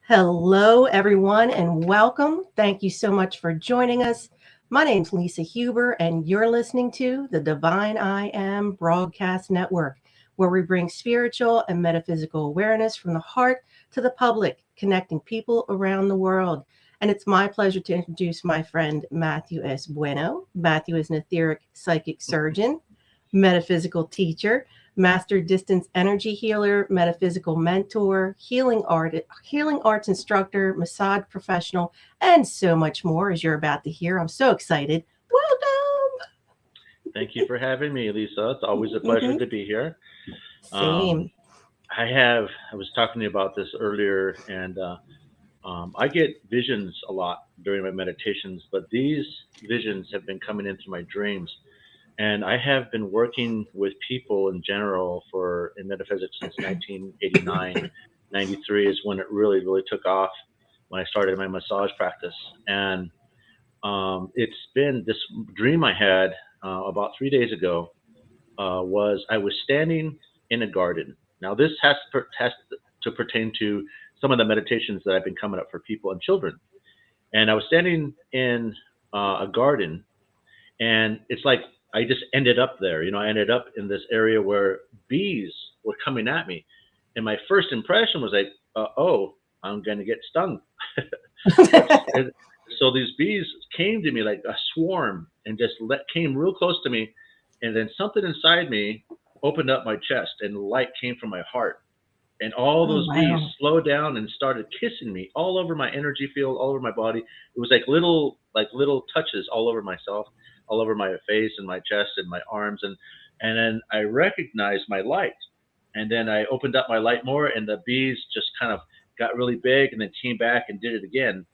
Hello, everyone, and welcome. Thank you so much for joining us. My name's Lisa Huber, and you're listening to the Divine I Am Broadcast Network, where we bring spiritual and metaphysical awareness from the heart to the public, connecting people around the world. And it's my pleasure to introduce my friend Matthew S. Bueno. Matthew is an etheric psychic surgeon, metaphysical teacher, master distance energy healer, metaphysical mentor, healing arts instructor, massage professional, and so much more as you're about to hear. I'm so excited. Thank you for having me, Lisa. It's always a pleasure Welcome. to be here. Um, Same. I was talking to you about this earlier, and I get visions a lot during my meditations, but these visions have been coming in through my dreams. And I have been working with people in general in metaphysics since 1989. 93 is when it really took off when I started my massage practice. And it's been this dream I had about 3 days ago was I was standing in a garden. Now, this has to pertain to some of the meditations that I've been coming up for people and children. And I was standing in a garden, and it's like I just ended up there. I ended up in this area where bees were coming at me. And my first impression was like, oh, I'm going to get stung. And so these bees came to me like a swarm and just came real close to me. And then something inside me opened up my chest and light came from my heart. And all Oh, those bees wow. slowed down and started kissing me all over my energy field, all over my body. It was like little touches all over myself, all over my face and my chest and my arms. And then I recognized my light. And then I opened up my light more and the bees just kind of got really big and then came back and did it again.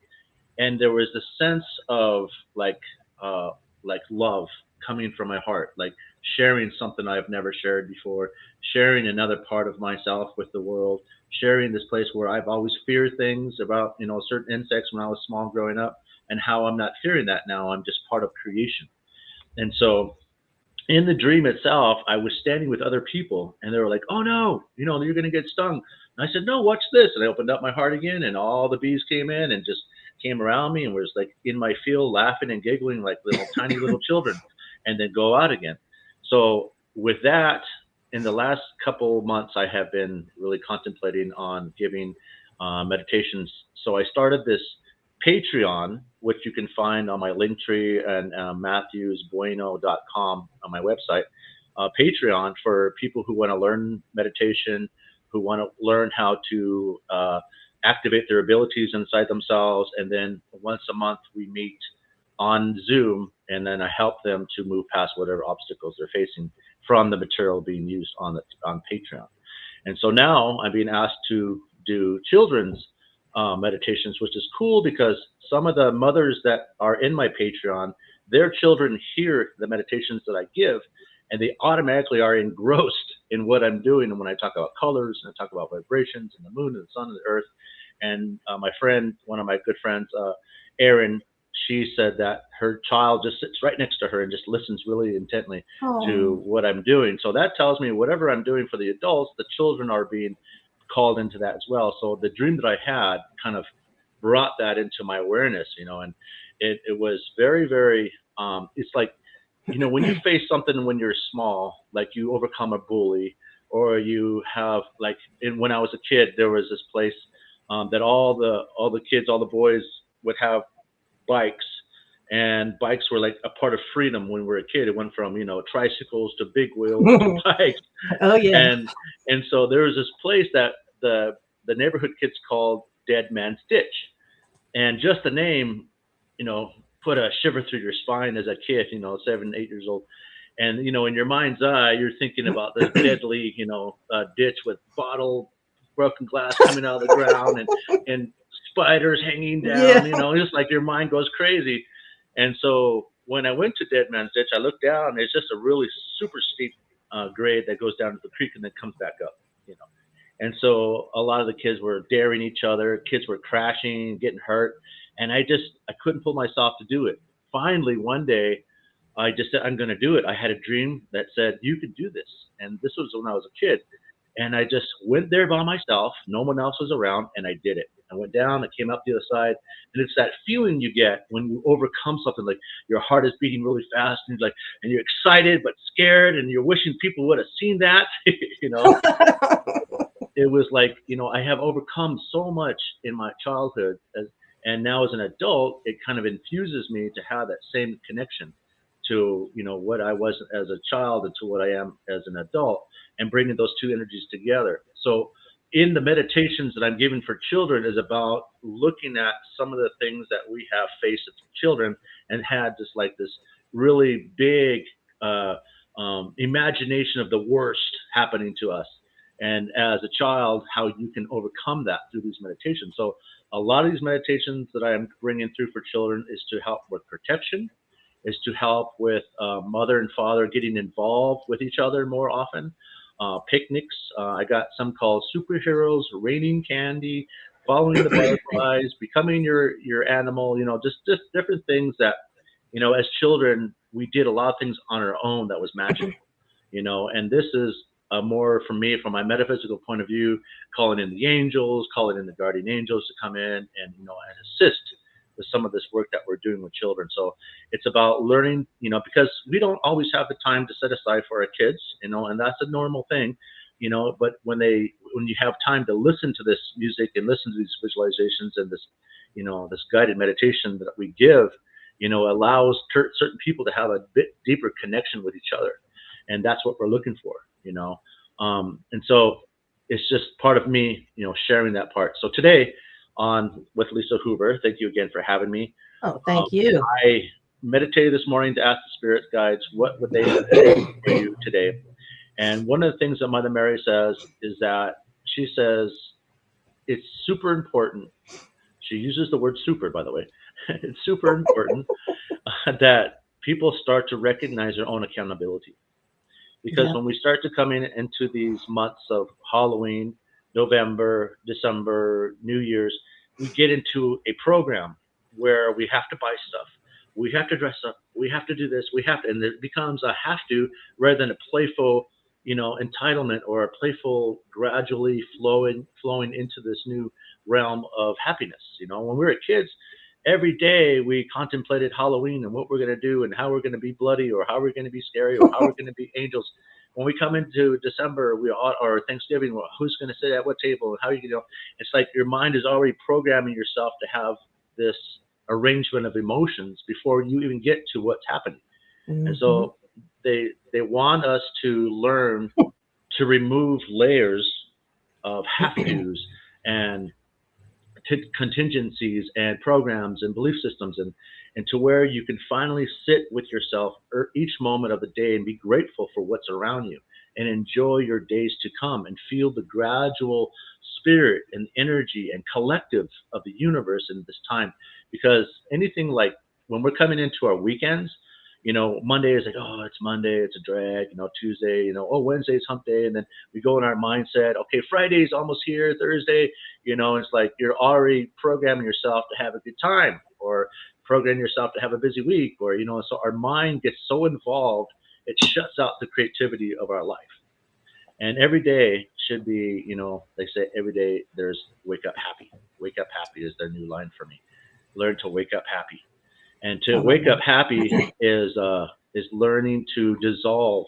And there was this sense of like uh like love coming from my heart, like sharing something I've never shared before, sharing another part of myself with the world, sharing this place where I've always feared things about certain insects when I was small growing up, and how I'm not fearing that now. I'm just part of creation. And so in the dream itself, I was standing with other people, and they were like, "Oh no, you're gonna get stung." And I said, "No, watch this." And I opened up my heart again, and all the bees came in and just came around me and was like in my field, laughing and giggling like little tiny little children, and then go out again. So with that, in the last couple months, I have been really contemplating on giving meditations. So I started this Patreon, which you can find on my link tree and matthewsbueno.com on my website. Patreon for people who want to learn meditation, who want to learn how to activate their abilities inside themselves. And then once a month, we meet on Zoom, and then I help them to move past whatever obstacles they're facing from the material being used on Patreon. And so now I'm being asked to do children's meditations, which is cool because some of the mothers that are in my Patreon, their children hear the meditations that I give, and they automatically are engrossed in what I'm doing. And when I talk about colors and I talk about vibrations and the moon and the sun and the earth, and my friend, one of my good friends, Erin, she said that her child just sits right next to her and just listens really intently to Oh, what I'm doing. So that tells me whatever I'm doing for the adults, the children are being called into that as well. So the dream that I had kind of brought that into my awareness, and it was very, it's like, when you face something when you're small, like you overcome a bully, or you have like, when I was a kid, there was this place that all the kids, all the boys would have bikes, and bikes were like a part of freedom when we were a kid. It went from tricycles to big wheels to bikes, oh, yeah. and so there was this place that the neighborhood kids called Dead Man's Ditch, and just the name, you know, put a shiver through your spine as a kid, 7, 8 years old. And in your mind's eye, you're thinking about this deadly, ditch with bottle, broken glass coming out of the ground, and spiders hanging Yeah. down. Just like your mind goes crazy. And so when I went to Dead Man's Ditch, I looked down. And it's just a really super steep grade that goes down to the creek and then comes back up. You know, and so a lot of the kids were daring each other. Kids were crashing, getting hurt, and I couldn't pull myself to do it. Finally, one day, I just said, I'm going to do it. I had a dream that said, you could do this. And this was when I was a kid. And I just went there by myself. No one else was around. And I did it. I went down, I came up the other side, and it's that feeling you get when you overcome something. Like your heart is beating really fast, and you're excited but scared, and you're wishing people would have seen that. you know, it was like, I have overcome so much in my childhood, and now as an adult, it kind of infuses me to have that same connection to, what I was as a child and to what I am as an adult, and bringing those two energies together. So in the meditations that I'm giving for children is about looking at some of the things that we have faced as children, and had just like this really big imagination of the worst happening to us, and as a child, how you can overcome that through these meditations. So a lot of these meditations that I am bringing through for children is to help with protection, is to help with mother and father getting involved with each other more often. Picnics. I got some called superheroes, raining candy, following the butterflies, becoming your animal. Just different things that, as children we did a lot of things on our own that was magical. And this is more for me, from my metaphysical point of view, calling in the angels, calling in the guardian angels to come in and and assist with some of this work that we're doing with children. So it's about learning, because we don't always have the time to set aside for our kids, and that's a normal thing, but when you have time to listen to this music and listen to these visualizations and this guided meditation that we give, allows certain people to have a bit deeper connection with each other. And that's what we're looking for, and so it's just part of me, sharing that part. So today on with Lisa Huber, thank you again for having me. Oh, thank you. I meditated this morning to ask the spirit guides what would they say for you today. And one of the things that Mother Mary says is that she says it's super important. She uses the word super, by the way. It's super important that people start to recognize their own accountability. Because Yeah. when we start to come into these months of Halloween, November, December, New Year's, we get into a program where we have to buy stuff, we have to dress up, we have to do this, we have to, and it becomes a have to rather than a playful, entitlement, or a playful, gradually flowing into this new realm of happiness. When we were kids, every day we contemplated Halloween and what we're going to do and how we're going to be bloody or how we're going to be scary or how we're going to be angels. When we come into December, or Thanksgiving, well, who's going to sit at what table and how you know? It's like your mind is already programming yourself to have this arrangement of emotions before you even get to what's happening. And Mhm. so they want us to learn to remove layers of have tos and contingencies and programs and belief systems, and to where you can finally sit with yourself each moment of the day and be grateful for what's around you and enjoy your days to come and feel the gradual spirit and energy and collective of the universe in this time. Because anything like when we're coming into our weekends, Monday is like, oh, it's Monday, it's a drag. Tuesday, oh, Wednesday is hump day, and then we go in our mindset, okay, Friday's almost here, Thursday, it's like you're already programming yourself to have a good time, or program yourself to have a busy week, or so our mind gets so involved, it shuts out the creativity of our life. And every day should be, they say every day there's wake up happy. Wake up happy is their new line for me. Learn to wake up happy. And I to love wake up that. happy is learning to dissolve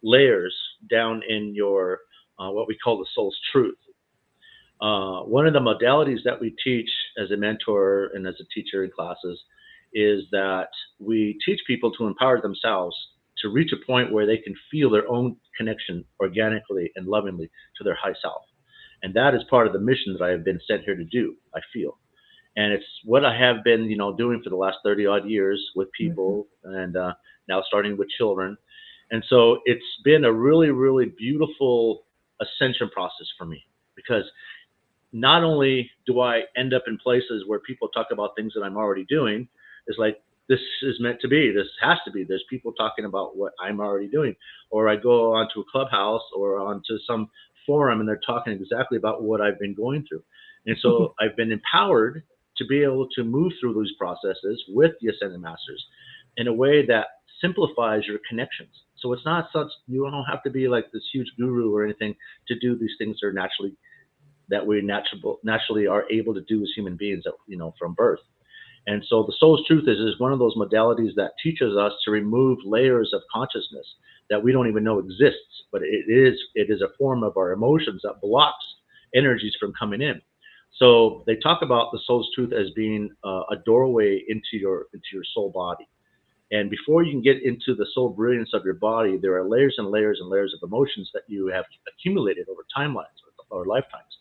layers down in your what we call the soul's truth. One of the modalities that we teach as a mentor and as a teacher in classes is that we teach people to empower themselves to reach a point where they can feel their own connection organically and lovingly to their high self. And that is part of the mission that I have been sent here to do, I feel. And it's what I have been, doing for the last 30 odd years with Mhm. people, and now starting with children. And so it's been a really, really beautiful ascension process for me, because not only do I end up in places where people talk about things that I'm already doing, it's like, this is meant to be, this has to be, there's people talking about what I'm already doing. Or I go onto a clubhouse or onto some forum and they're talking exactly about what I've been going through. And so I've been empowered to be able to move through those processes with the Ascended Masters in a way that simplifies your connections. So it's not such, you don't have to be like this huge guru or anything to do these things that are naturally that we naturally are able to do as human beings, from birth. And so the soul's truth is one of those modalities that teaches us to remove layers of consciousness that we don't even know exists, but it is a form of our emotions that blocks energies from coming in. So they talk about the soul's truth as being a doorway into your soul body. And before you can get into the soul brilliance of your body, there are layers and layers and layers of emotions that you have accumulated over timelines or lifetimes.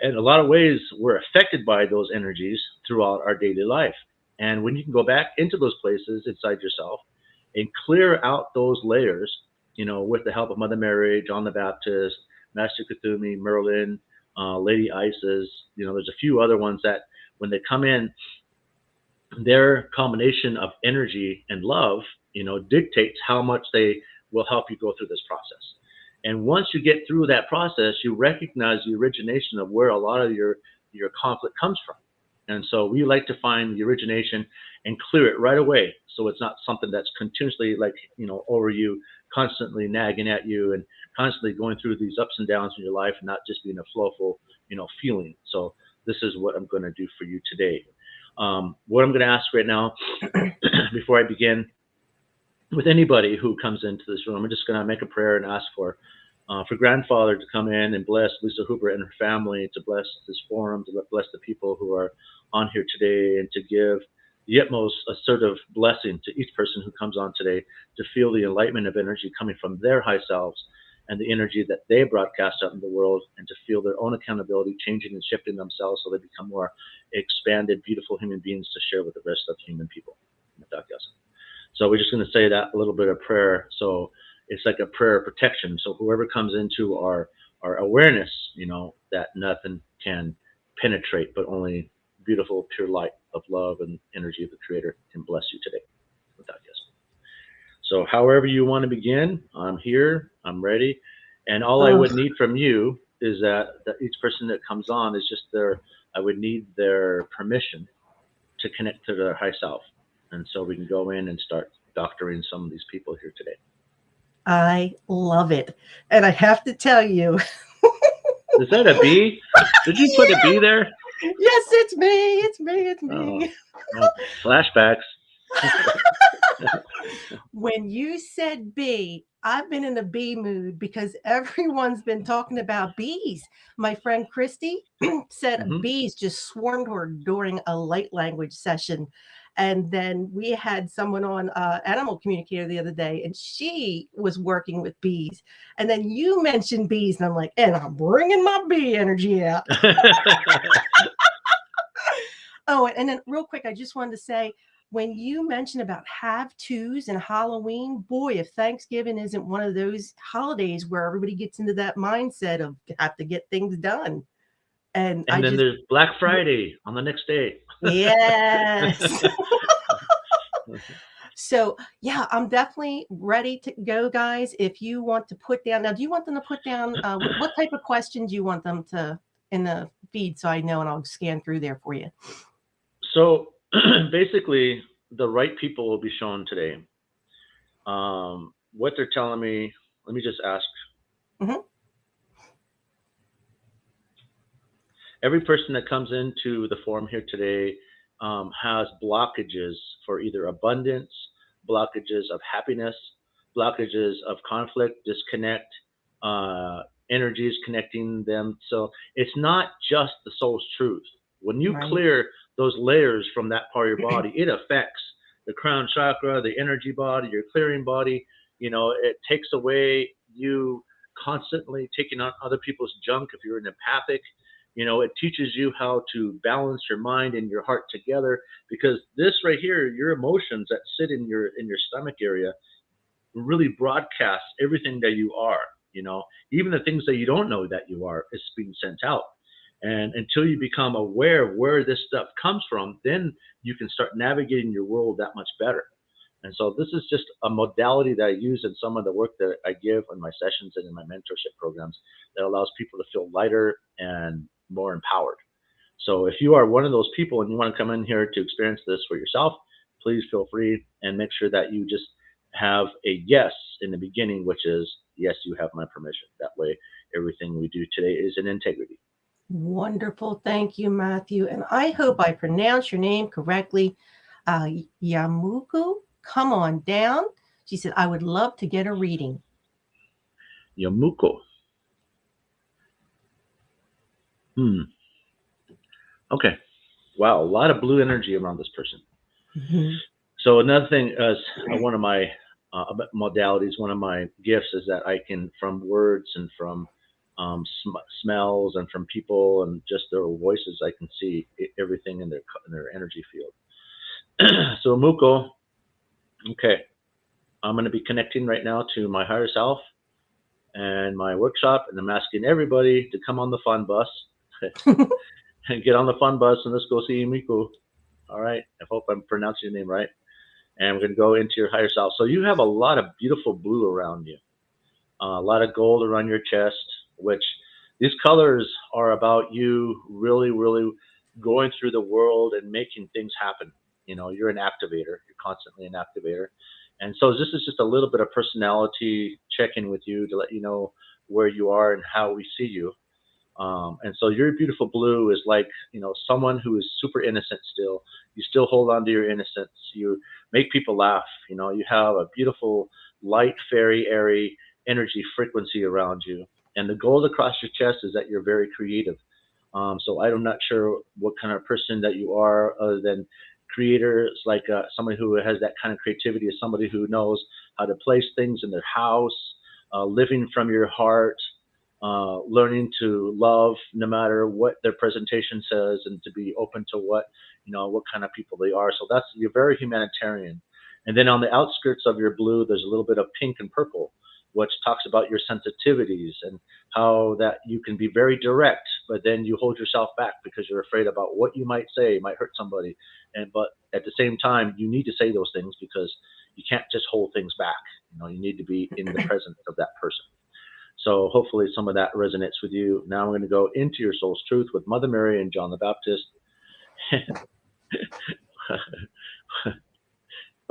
In a lot of ways, we're affected by those energies throughout our daily life. And when you can go back into those places inside yourself and clear out those layers, with the help of Mother Mary, John the Baptist, Master Kuthumi, Merlin, Lady Isis, there's a few other ones that when they come in, their combination of energy and love, dictates how much they will help you go through this process. And once you get through that process, you recognize the origination of where a lot of your conflict comes from. And so we like to find the origination and clear it right away. So it's not something that's continuously over you, constantly nagging at you and constantly going through these ups and downs in your life and not just being a flowful, feeling. So this is what I'm going to do for you today. What I'm going to ask right now, before I begin, with anybody who comes into this room, I'm just going to make a prayer and ask for Grandfather to come in and bless Lisa Huber and her family, to bless this forum, to bless the people who are on here today, and to give the utmost assertive blessing to each person who comes on today to feel the enlightenment of energy coming from their high selves and the energy that they broadcast out in the world, and to feel their own accountability changing and shifting themselves so they become more expanded, beautiful human beings to share with the rest of human people. So we're just going to say that a little bit of prayer. So it's like a prayer of protection. So whoever comes into our awareness, that nothing can penetrate, but only beautiful, pure light of love and energy of the Creator can bless you today. Without guessing. So however you want to begin, I'm here, I'm ready. And all I would need from you is that each person that comes on is just I would need their permission to connect to their high self. And so we can go in and start doctoring some of these people here today. I love it. And I have to tell you. Is that a bee? Did you put a bee there? Yes, it's me. It's me. Oh, flashbacks. When you said bee, I've been in a bee mood because everyone's been talking about bees. My friend Christy said bees just swarmed her during a light language session. And then we had someone on Animal Communicator the other day, and she was working with bees. And then you mentioned bees, and I'm like, and I'm bringing my bee energy out. Oh, and then real quick, I just wanted to say, when you mentioned about have-tos and Halloween, boy, if Thanksgiving isn't one of those holidays where everybody gets into that mindset of have to get things done. And then there's Black Friday on the next day. Yes. So, yeah, I'm definitely ready to go, guys. If you want to put down, now, do you want them to put down, what type of questions you want them to in the feed so I know, and I'll scan through there for you. So basically, the right people will be shown today. What they're telling me, let me just ask. Every person that comes into the forum here today has blockages for either abundance, blockages of happiness, blockages of conflict, disconnect, energies connecting them. So it's not just the soul's truth. When you clear those layers from that part of your body, it affects the crown chakra, the energy body, your clearing body. It takes away you constantly taking on other people's junk if you're an empathic. It teaches you how to balance your mind and your heart together, because this right here, your emotions that sit in your stomach area, really broadcast everything that you are. Even the things that you don't know that you are is being sent out. And until you become aware of where this stuff comes from, then you can start navigating your world that much better. And so this is just a modality that I use in some of the work that I give in my sessions and in my mentorship programs that allows people to feel lighter and more empowered. So if you are one of those people and you want to come in here to experience this for yourself, please feel free, and make sure that you just have a yes in the beginning, which is, yes, you have my permission. That way, everything we do today is in integrity. Wonderful. Thank you, Matthew. And I hope I pronounced your name correctly. Uh, Yamuku, come on down. She said, I would love to get a reading. Yamuko. Okay. Wow, a lot of blue energy around this person. Mhm. So another thing is one of my modalities, one of my gifts is that I can, from words and from smells and from people and just their voices, I can see everything in their energy field. So Muko, okay, I'm going to be connecting right now to my higher self and my workshop, and I'm asking everybody to come on the fun bus and get on the fun bus and let's go see Muko. All right, I hope I'm pronouncing your name right. And we're going to go into your higher self. So you have a lot of beautiful blue around you, a lot of gold around your chest, which these colors are about you really, really going through the world and making things happen. You know, you're an activator. You're constantly an activator. And so this is just a little bit of personality check-in with you to let you know where you are and how we see you. And so your beautiful blue is like, you know, someone who is super innocent still. You still hold on to your innocence. You make people laugh. You know, you have a beautiful, light, fairy, airy energy frequency around you. And the gold across your chest is that you're very creative. So I'm not sure what kind of person that you are, other than creator. It's like somebody who has that kind of creativity is somebody who knows how to place things in their house, living from your heart, learning to love no matter what their presentation says, and to be open to what, you know, what kind of people they are. So that's, you're very humanitarian. And then on the outskirts of your blue, there's a little bit of pink and purple, which talks about your sensitivities and how that you can be very direct, but then you hold yourself back because you're afraid about what you might say might hurt somebody. And but at the same time, you need to say those things because you can't just hold things back. You know, you need to be in the presence of that person. So hopefully some of that resonates with you. Now I'm going to go into your soul's truth with Mother Mary and John the Baptist.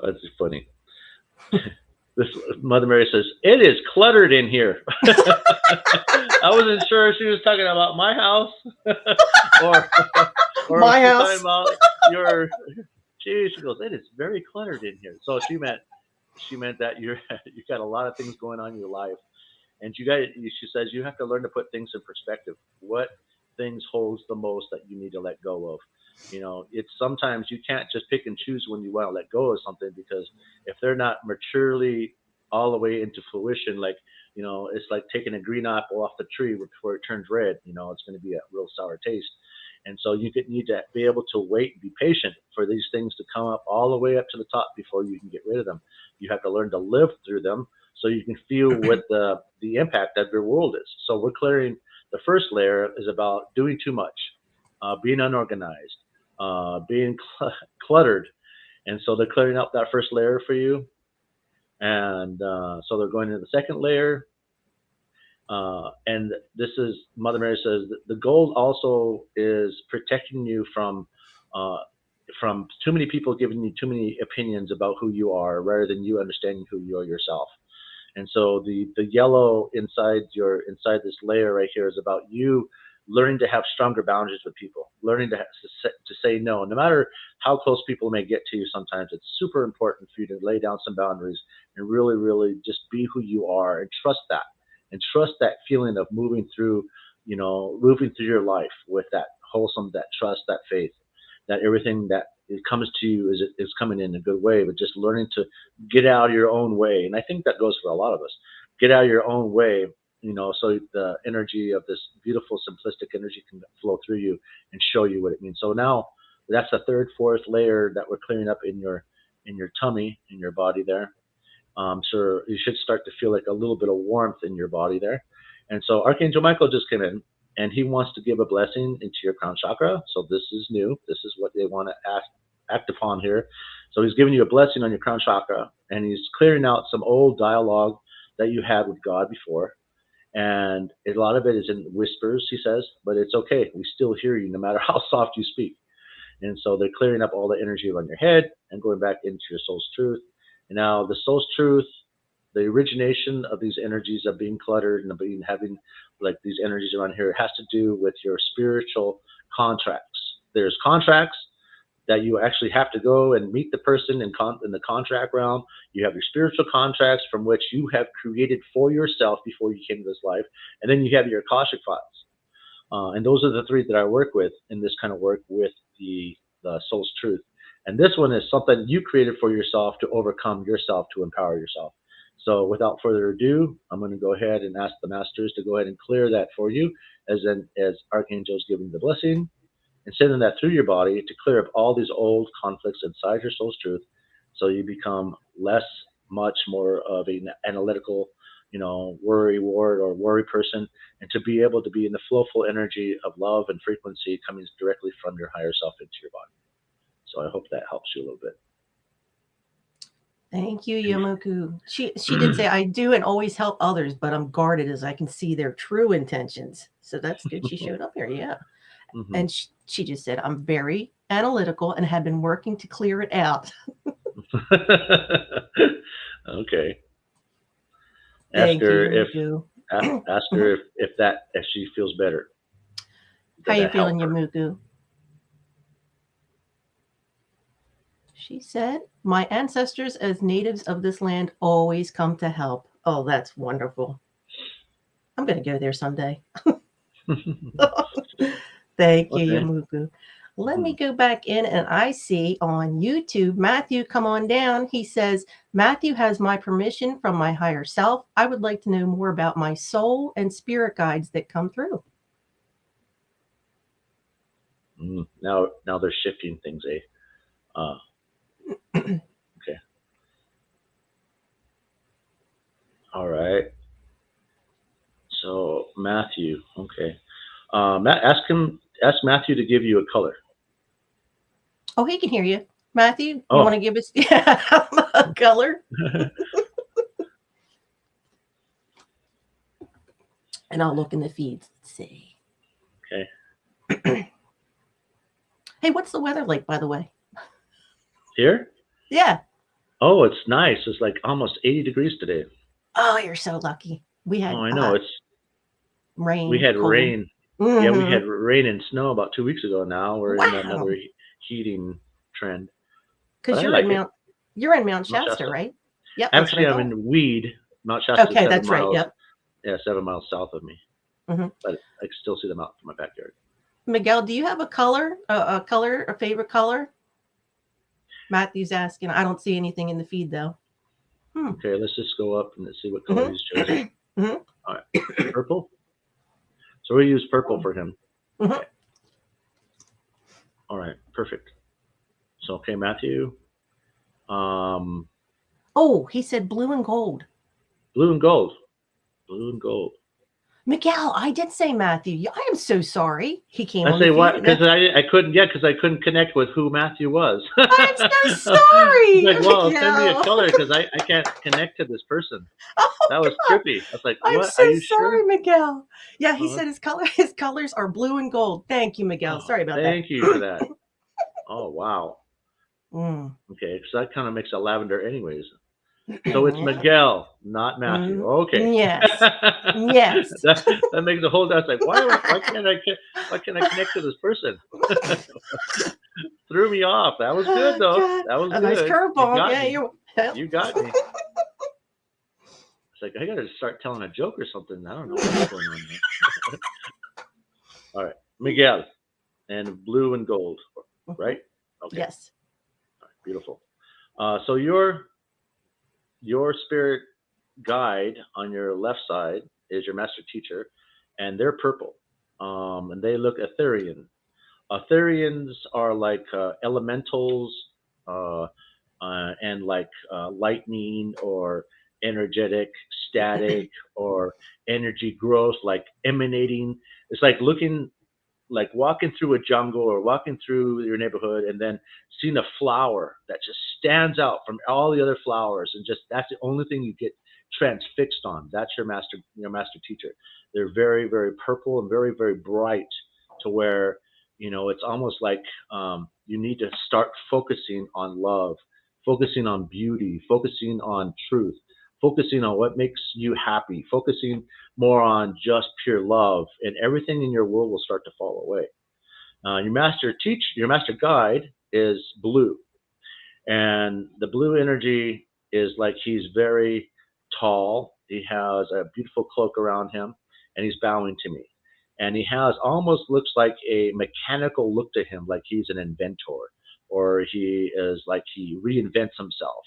That's funny. This Mother Mary says, "It is cluttered in here." I wasn't sure if she was talking about my house or My if she's house. talking about your. She goes, "It is very cluttered in here." So she meant that you got a lot of things going on in your life, and she says you have to learn to put things in perspective. What things holds the most that you need to let go of? You know, it's sometimes you can't just pick and choose when you want to let go of something, because if they're not maturely all the way into fruition, like, you know, it's like taking a green apple off the tree before it turns red. You know, it's going to be a real sour taste. And so you need to be able to wait and be patient for these things to come up all the way up to the top before you can get rid of them. You have to learn to live through them so you can feel what the impact of your world is. So we're clearing, the first layer is about doing too much, being unorganized, being cluttered. And so they're clearing up that first layer for you. And so they're going into the second layer. And this is, Mother Mary says, the gold also is protecting you uh, from too many people giving you too many opinions about who you are, rather than you understanding who you are yourself. And so the yellow inside this layer right here is about you learning to have stronger boundaries with people, learning to say no. No matter how close people may get to you, sometimes it's super important for you to lay down some boundaries and really, really just be who you are, and trust that feeling of moving through, you know, moving through your life with that wholesome, that trust, that faith, that everything that it comes to you is coming in a good way, but just learning to get out of your own way. And I think that goes for a lot of us. Get out of your own way, you know, so the energy of this beautiful, simplistic energy can flow through you and show you what it means. So now that's the third, fourth layer that we're clearing up in your tummy, in your body there. So you should start to feel like a little bit of warmth in your body there. And so Archangel Michael just came in, and he wants to give a blessing into your crown chakra. So this is new. This is what they want to act upon here. So he's giving you a blessing on your crown chakra, and he's clearing out some old dialogue that you had with God before. And a lot of it is in whispers, he says, but it's okay. We still hear you no matter how soft you speak. And so they're clearing up all the energy around your head and going back into your soul's truth. And now the soul's truth the origination of these energies of being cluttered and being having like these energies around here has to do with your spiritual contracts. There's contracts that you actually have to go and meet the person in the contract realm. You have your spiritual contracts from which you have created for yourself before you came to this life, and then you have your Akashic files. And those are the three that I work with in this kind of work with the soul's truth. And this one is something you created for yourself to overcome yourself, to empower yourself. So without further ado, I'm going to go ahead and ask the masters to go ahead and clear that for you as Archangel's giving the blessing and sending that through your body to clear up all these old conflicts inside your soul's truth, so you become much more of an analytical, worry ward or worry person, and to be able to be in the flowful energy of love and frequency coming directly from your higher self into your body. So I hope that helps you a little bit. Thank you, Yomuku. She did say, I do and always help others, but I'm guarded as I can see their true intentions. So that's good. She showed up here. Yeah. Mm-hmm. And she just said, I'm very analytical and have been working to clear it out. Okay. Thank ask her you, if she feels better. How you feeling, Yomuku? She said, my ancestors as natives of this land always come to help. Oh, that's wonderful. I'm going to go there someday. Thank you, Yomuku. Let me go back in, and I see on YouTube, Matthew, come on down. He says, Matthew has my permission from my higher self. I would like to know more about my soul and spirit guides that come through. Now they're shifting things, eh? Okay. All right. So Matthew, okay. Ask Matthew to give you a color. Oh, he can hear you. Matthew, you want to give us a color? And I'll look in the feeds. Let's see. Okay. Hey, what's the weather like, by the way? Here? Yeah. Oh, it's nice. It's like almost 80 degrees today. Oh, you're so lucky. We had I know. It's rain. We had cold. rain. Mm-hmm. Yeah, we had rain and snow about 2 weeks ago now. We're in another heating trend. Because you're in Mount Shasta, right? Yep. Actually, I'm in Weed, Mount Shasta. Okay, that's right. Yep. Yeah, 7 miles south of me. Mm-hmm. But I can still see them out from my backyard. Miguel, do you have a color, a favorite color? Matthew's asking. I don't see anything in the feed, though. Okay, let's just go up and see what color he's chosen. All right. Purple? So we use purple for him. Okay. All right, perfect. So, okay, Matthew. Oh, he said blue and gold. Blue and gold. Blue and gold. Miguel, I did say Matthew. I am so sorry. He came. I say what? Because I couldn't. Yeah, because I couldn't connect with who Matthew was. I'm so sorry. He's like, well, send me a color because I can't connect to this person. Oh, that was trippy. I was like, what? I'm so Are you sorry, sure? Miguel. Yeah, he said his colors are blue and gold. Thank you, Miguel. Sorry about that. Thank you for that. Oh wow. Okay, so that kind of makes a lavender, anyways. So it's Miguel, not Matthew. Okay. Yes. Yes. that makes a whole. That's like, why can't I connect to this person? Threw me off. That was good though. God. That was a good. Nice curveball. You got me. It's like I gotta start telling a joke or something. I don't know what's going on there. All right, Miguel, and blue and gold, right? Okay. Yes. All right, beautiful. So your spirit guide on your left side is your master teacher, and they're purple, and they look Etherian. Etherians are like elementals, and like lightning or energetic, static, or energy growth, like emanating. It's like walking through a jungle or walking through your neighborhood and then seeing a flower that just stands out from all the other flowers, and just that's the only thing you get transfixed on. That's your master teacher. They're very, very purple and very, very bright, to where it's almost like you need to start focusing on love, focusing on beauty, focusing on truth, focusing on what makes you happy, focusing more on just pure love, and everything in your world will start to fall away. Your master guide is blue, and the blue energy is like he's very tall. He has a beautiful cloak around him, and he's bowing to me. And he has almost looks like a mechanical look to him, like he's an inventor, or he is like he reinvents himself.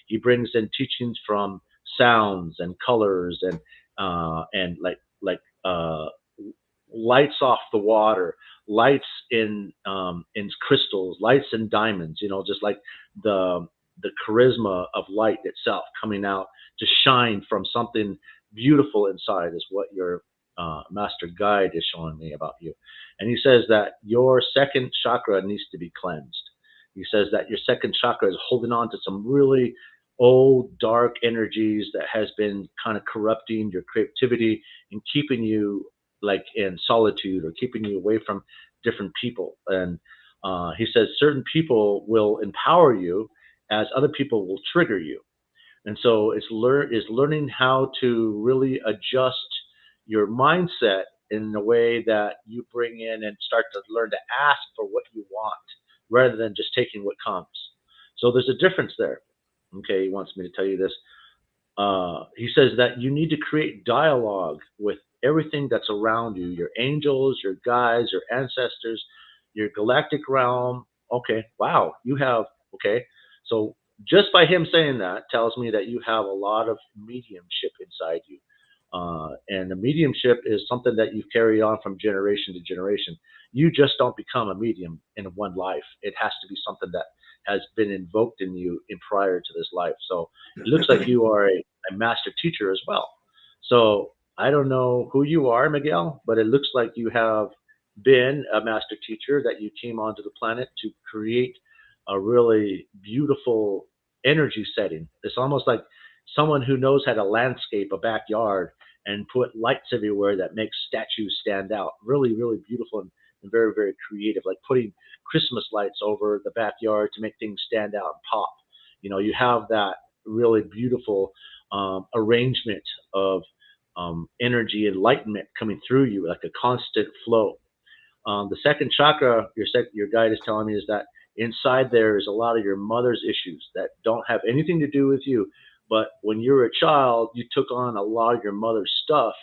He brings in teachings from sounds and colors and lights off the water, lights in crystals, lights in diamonds. Just like the charisma of light itself coming out to shine from something beautiful inside is what your master guide is showing me about you. And he says that your second chakra needs to be cleansed. He says that your second chakra is holding on to some really old dark energies that has been kind of corrupting your creativity and keeping you like in solitude or keeping you away from different people. And he says certain people will empower you as other people will trigger you. And so is learning how to really adjust your mindset in a way that you bring in and start to learn to ask for what you want rather than just taking what comes. So there's a difference there. Okay, he wants me to tell you this. He says that you need to create dialogue with everything that's around you, your angels, your guides, your ancestors, your galactic realm. Okay, wow, okay. So just by him saying that tells me that you have a lot of mediumship inside you. And the mediumship is something that you carry on from generation to generation. You just don't become a medium in one life. It has to be something that has been invoked in you in prior to this life. So it looks like you are a master teacher as well. So I don't know who you are, Miguel, but it looks like you have been a master teacher, that you came onto the planet to create a really beautiful energy setting. It's almost like someone who knows how to landscape a backyard and put lights everywhere that makes statues stand out. Really, really beautiful and very, very creative, like putting Christmas lights over the backyard to make things stand out and pop. You have that really beautiful arrangement of energy enlightenment coming through you, like a constant flow. The second chakra, your guide is telling me, is that inside there is a lot of your mother's issues that don't have anything to do with you. But when you were a child, you took on a lot of your mother's stuff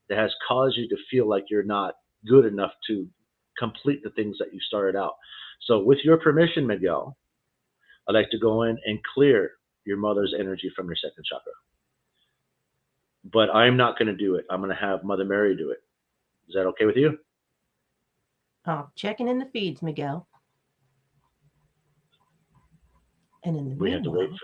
that has caused you to feel like you're not good enough to complete the things that you started out. So with your permission, Miguel, I'd like to go in and clear your mother's energy from your second chakra. But I'm not going to do it. I'm going to have Mother Mary do it. Is that okay with you? Oh, checking in the feeds, Miguel. And in the We have to meanwhile,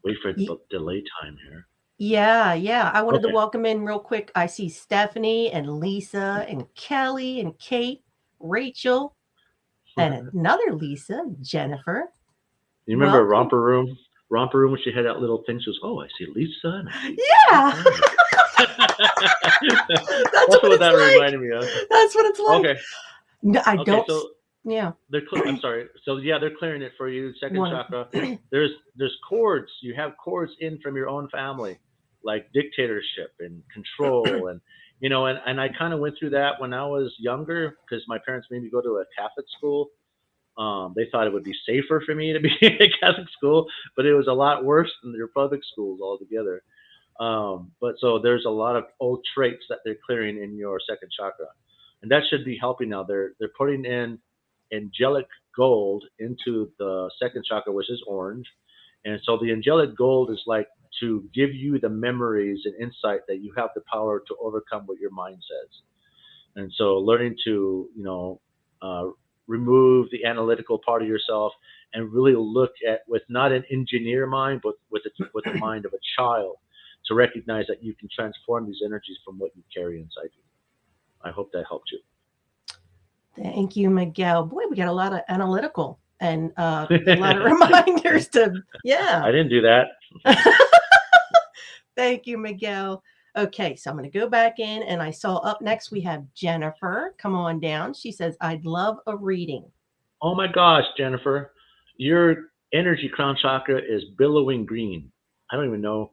wait for delay time here. Yeah. I wanted to Okay. welcome in real quick. I see Stephanie and Lisa and Kelly and Kate, Rachel, and another Lisa, Jennifer. You remember Welcome. Romper Room? Romper Room, when she had that little thing, she goes, "Oh, I see Lisa." And I see Yeah. That's what that reminded me of. That's what it's like. Okay. No, I Okay. don't. So Yeah. I'm sorry. So yeah, they're clearing it for you. Second Wonderful. chakra. There's cords. You have cords in from your own family, like dictatorship and control, and I kind of went through that when I was younger because my parents made me go to a Catholic school. They thought it would be safer for me to be in a Catholic school, but it was a lot worse than your public schools altogether. But so there's a lot of old traits that they're clearing in your second chakra, and that should be helping now. They're putting in angelic gold into the second chakra, which is orange, and so the angelic gold is like to give you the memories and insight that you have the power to overcome what your mind says. And so learning to uh, remove the analytical part of yourself and really look at with not an engineer mind, but with the mind of a child, to recognize that you can transform these energies from what you carry inside you. I hope that helped you. Thank you, Miguel. Boy, we got a lot of analytical and a lot of reminders to, I didn't do that. Thank you, Miguel. Okay, so I'm going to go back in, and I saw up next we have Jennifer. Come on down. She says, I'd love a reading. Oh my gosh, Jennifer, your energy crown chakra is billowing green. I don't even know.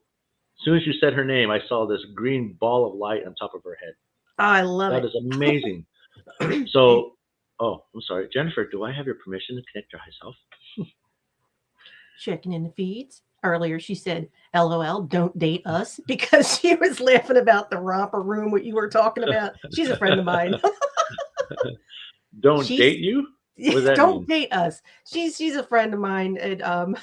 As soon as you said her name, I saw this green ball of light on top of her head. Oh, I love That it. is amazing. So, oh, I'm sorry, Jennifer. Do I have your permission to connect your high self? Checking in the feeds. Earlier, she said, LOL, don't date us because she was laughing about the romper room, what you were talking about. She's a friend of mine. Don't She's date you? What does that don't mean? date us. She's a friend of mine, and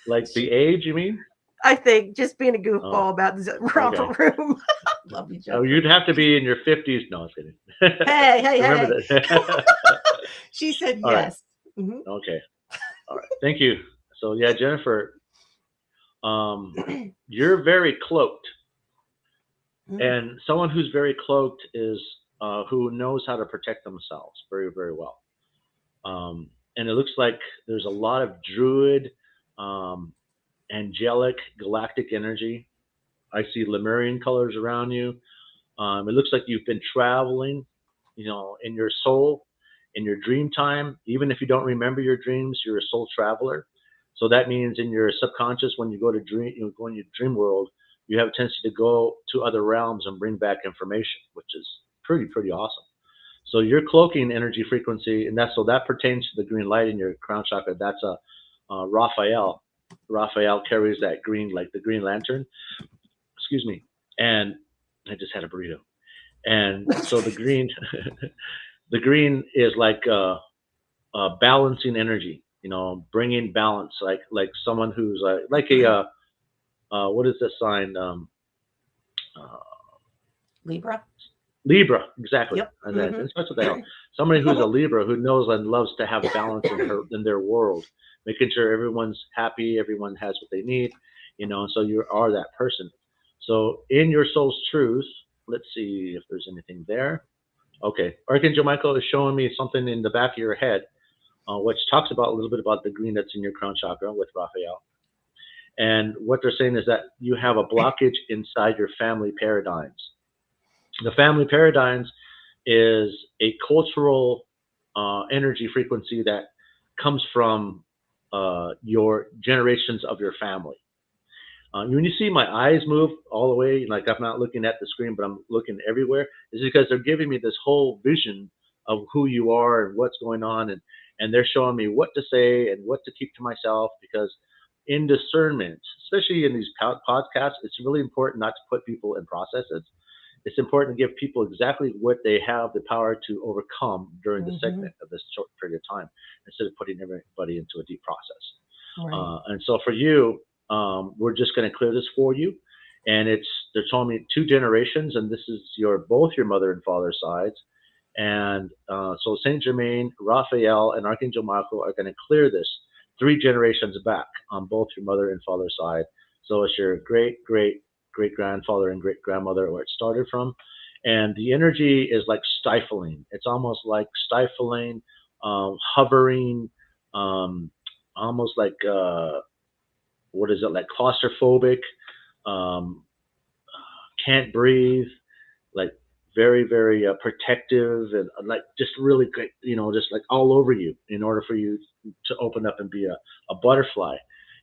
Like the she, age, you mean? I think just being a Oh, goofball about the romper okay. room. Love you, Oh, Jennifer. you'd have to be in your 50s. No, I was kidding. Hey, hey, Remember hey. that. She said All right. yes. Hmm. Okay. All right. Thank you. So yeah, Jennifer, you're very cloaked, and someone who's very cloaked is who knows how to protect themselves very, very well. And it looks like there's a lot of druid, um, angelic, galactic energy. I see Lemurian colors around you. It looks like you've been traveling, in your soul, in your dream time. Even if you don't remember your dreams, you're a soul traveler. So that means in your subconscious, when you go to dream, go in your dream world, you have a tendency to go to other realms and bring back information, which is pretty, pretty awesome. So your cloaking energy frequency, and that pertains to the green light in your crown chakra. That's a Raphael. Raphael carries that green, like the Green Lantern. Excuse me. And I just had a burrito. And so the green, the green is like balancing energy. Bringing balance, like someone who's like a what is this sign? Uh, Libra. Libra, exactly. Yep. And Hmm. it starts with L. Somebody who's a Libra who knows and loves to have balance in their world, making sure everyone's happy, everyone has what they need, and so you are that person. So in your soul's truth, let's see if there's anything there. Okay, Archangel Michael is showing me something in the back of your head, which talks about a little bit about the green that's in your crown chakra with Raphael. And what they're saying is that you have a blockage inside your family paradigms. The family paradigms is a cultural energy frequency that comes from your generations of your family. When you see my eyes move all the way, like I'm not looking at the screen, but I'm looking everywhere, is because they're giving me this whole vision of who you are and what's going on, and they're showing me what to say and what to keep to myself. Because in discernment, especially in these podcasts, it's really important not to put people in processes. It's important to give people exactly what they have the power to overcome during the Hmm. segment of this short period of time, instead of putting everybody into a deep process. Right. And so for you, we're just going to clear this for you. And they're telling me 2 generations, and this is both your mother and father sides. And so Saint Germain, Raphael, and Archangel Michael are going to clear this 3 generations back on both your mother and father side. So it's your great, great, great grandfather and great grandmother where it started from. And the energy is like stifling. It's almost like stifling, hovering, um, almost like what is it, like claustrophobic, um, can't breathe, like very, very protective, and like just really great, just like all over you in order for you to open up and be a butterfly.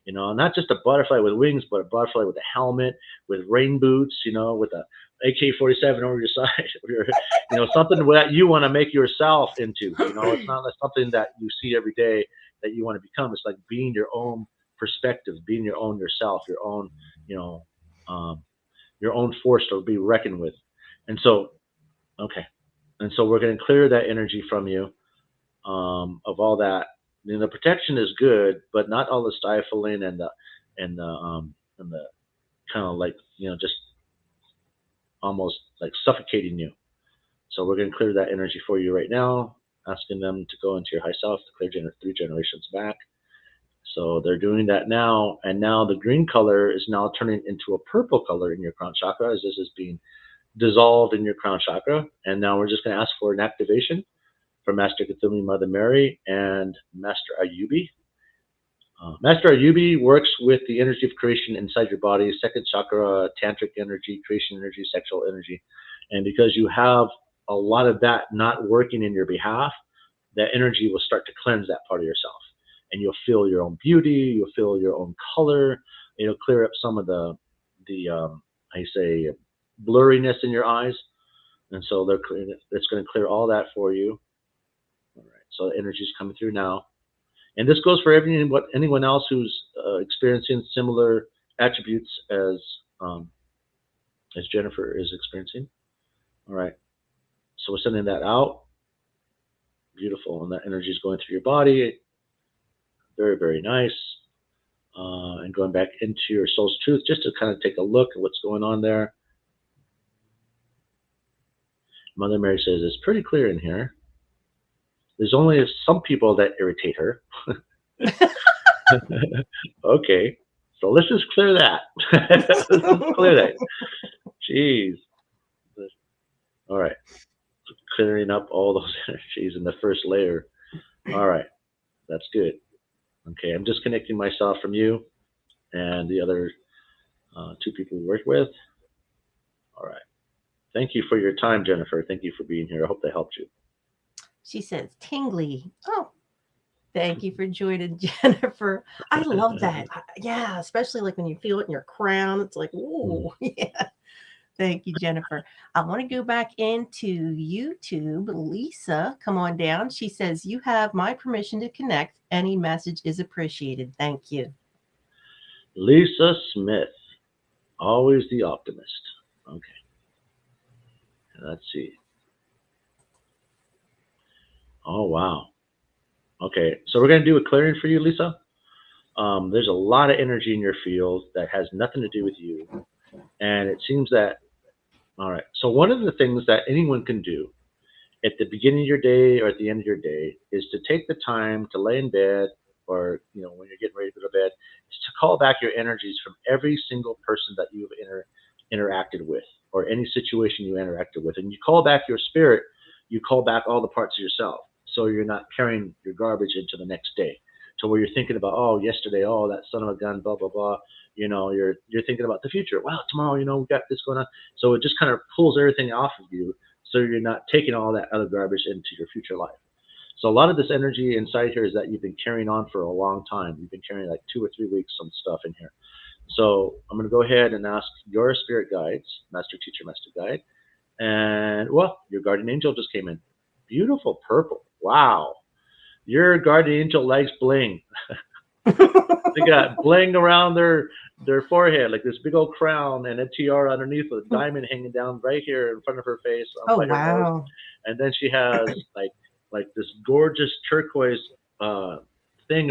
Not just a butterfly with wings, but a butterfly with a helmet, with rain boots, with a AK-47 over your side, or something that you want to make yourself into. It's not like something that you see every day that you want to become. It's like being your own perspective, being your own yourself, you know, um, your own force to be reckoned with. And so, okay, and so we're going to clear that energy from you, of all that. The protection is good, but not all the stifling and the kind of like just almost like suffocating you. So we're going to clear that energy for you right now, asking them to go into your high self to clear 3 generations back. So they're doing that now, and now the green color is now turning into a purple color in your crown chakra as this is being dissolved in your crown chakra. And now we're just going to ask for an activation from Master Cthulhu, Mother Mary, and Master Ayubi. Master Ayubi works with the energy of creation inside your body, second chakra, tantric energy, creation energy, sexual energy. And because you have a lot of that not working in your behalf, that energy will start to cleanse that part of yourself. And you'll feel your own beauty, you'll feel your own color, it'll clear up some of the I say, blurriness in your eyes. And so it's going to clear all that for you. All right. So the energy is coming through now. And this goes for anyone else who's experiencing similar attributes um, as Jennifer is experiencing. All right. So we're sending that out. Beautiful. And that energy is going through your body. Very, very nice. And going back into your soul's truth just to kind of take a look at what's going on there. Mother Mary says it's pretty clear in here. There's only some people that irritate her. Okay, so let's just clear that. Let's just clear that. Jeez. All right. So clearing up all those energies in the first layer. All right. That's good. Okay, I'm disconnecting myself from you and the other two people we work with. All right. Thank you for your time, Jennifer. Thank you for being here. I hope that helped you. She says, tingly. Oh, thank you for joining, Jennifer. I love that. Yeah, especially like when you feel it in your crown. It's like, Mm. ooh, yeah. Thank you, Jennifer. I want to go back into YouTube. Lisa, come on down. She says, you have my permission to connect. Any message is appreciated. Thank you. Lisa Smith, always the optimist. Okay, let's see. Oh, wow. Okay, so we're going to do a clearing for you, Lisa. There's a lot of energy in your field that has nothing to do with you. And it seems that, all right, so one of the things that anyone can do at the beginning of your day or at the end of your day is to take the time to lay in bed or, when you're getting ready to go to bed, is to call back your energies from every single person that you've interacted with or any situation you interacted with. And you call back your spirit, you call back all the parts of yourself. So you're not carrying your garbage into the next day to where you're thinking about, oh, yesterday, oh, that son of a gun, blah, blah, blah. You're thinking about the future. Wow, tomorrow, we got this going on. So it just kind of pulls everything off of you so you're not taking all that other garbage into your future life. So a lot of this energy inside here is that you've been carrying on for a long time. You've been carrying like 2 or 3 weeks some stuff in here. So I'm going to go ahead and ask your spirit guides, master teacher, master guide, and well, your guardian angel just came in. Beautiful purple. Wow. Your guardian angel likes bling. They got bling around their forehead, like this big old crown and a tiara underneath with a diamond hanging down right here in front of her face, Oh, by her nose. wow. And then she has like this gorgeous turquoise thing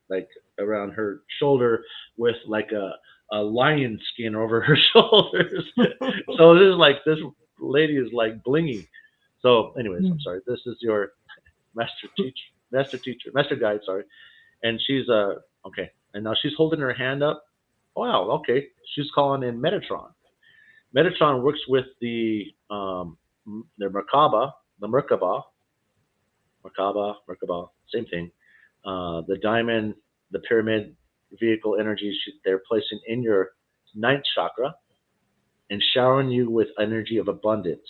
like around her shoulder with like a lion skin over her shoulders. So this lady is like blingy. So, anyways, I'm sorry. This is your master guide. Sorry, and she's okay. And now she's holding her hand up. Wow. Okay, she's calling in Metatron. Metatron works with the Merkaba, same thing. The diamond, the pyramid vehicle energies they're placing in your ninth chakra and showering you with energy of abundance.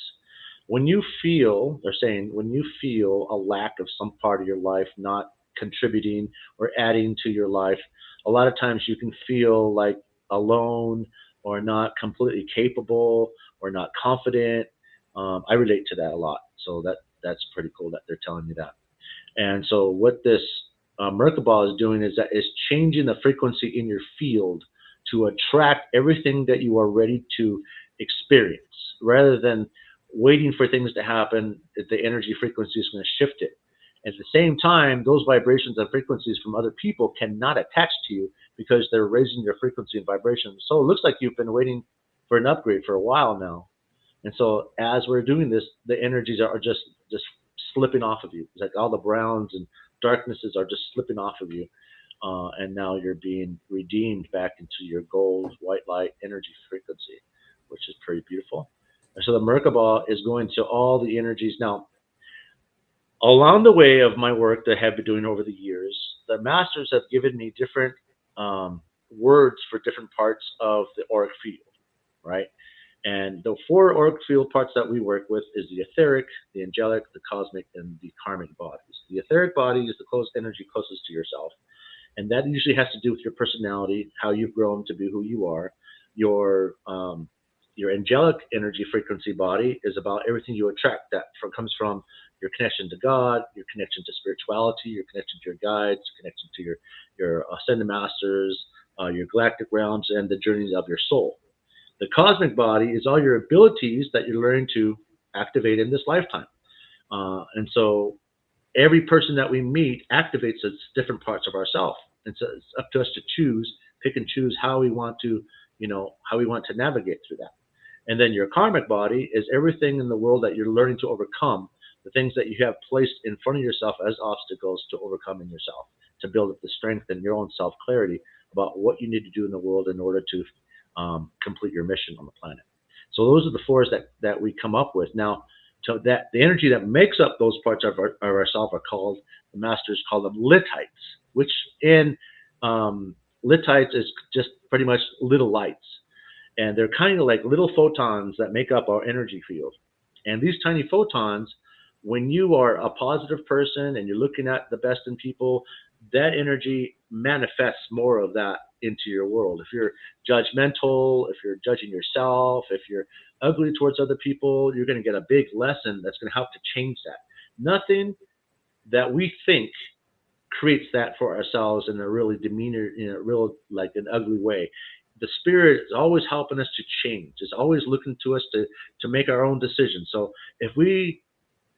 They're saying, when you feel a lack of some part of your life not contributing or adding to your life, a lot of times you can feel like alone or not completely capable or not confident. I relate to that a lot. So that's pretty cool that they're telling me that. And so what this Merkabah is doing is that it's changing the frequency in your field to attract everything that you are ready to experience, rather than waiting for things to happen. The energy frequency is going to shift it. At the same time, those vibrations and frequencies from other people cannot attach to you because they're raising your frequency and vibration. So it looks like you've been waiting for an upgrade for a while now. And so as we're doing this, the energies are just slipping off of you. It's like all the browns and darknesses are just slipping off of you. And now you're being redeemed back into your gold, white light energy frequency, which is pretty beautiful. And so the Merkaba is going to all the energies. Now, along the way of my work that I have been doing over the years, the masters have given me different words for different parts of the auric field, right? And the 4 auric field parts that we work with is the etheric, the angelic, the cosmic, and the karmic bodies. The etheric body is the energy closest to yourself, and that usually has to do with your personality, how you've grown to be who you are. your angelic energy frequency body is about everything you attract that comes from your connection to God, your connection to spirituality, your connection to your guides, your connection to your ascended masters, your galactic realms, and the journeys of your soul. The cosmic body is all your abilities that you're learning to activate in this lifetime. And so every person that we meet activates us different parts of ourselves. And so it's up to us to pick and choose how we want to, how we want to navigate through that. And then your karmic body is everything in the world that you're learning to overcome, the things that you have placed in front of yourself as obstacles to overcome in yourself, to build up the strength and your own self-clarity about what you need to do in the world in order to complete your mission on the planet. So those are the fours that we come up with. Now, so that the energy that makes up those parts of ourselves are called, the masters call them Littites, which in Littites is just pretty much little lights. And they're kind of like little photons that make up our energy field. And these tiny photons, when you are a positive person and you're looking at the best in people, that energy manifests more of that into your world. If you're judgmental, if you're judging yourself, if you're ugly towards other people, you're going to get a big lesson that's going to help to change that. Nothing that we think creates that for ourselves in a really demeanor, in a real, like an ugly way. The spirit is always helping us to change. It's always looking to us to make our own decisions. So if we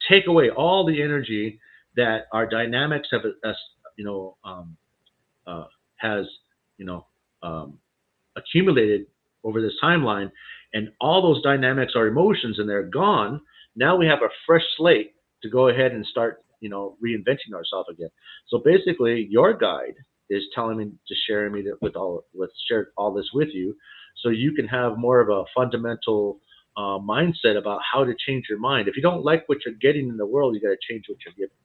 take away all the energy that our dynamics have, has, accumulated over this timeline, and all those dynamics are emotions and they're gone, now we have a fresh slate to go ahead and start, reinventing ourselves again. So basically, your guide is telling me to share all this with you, so you can have more of a fundamental mindset about how to change your mind. If you don't like what you're getting in the world, you got to change what you're giving.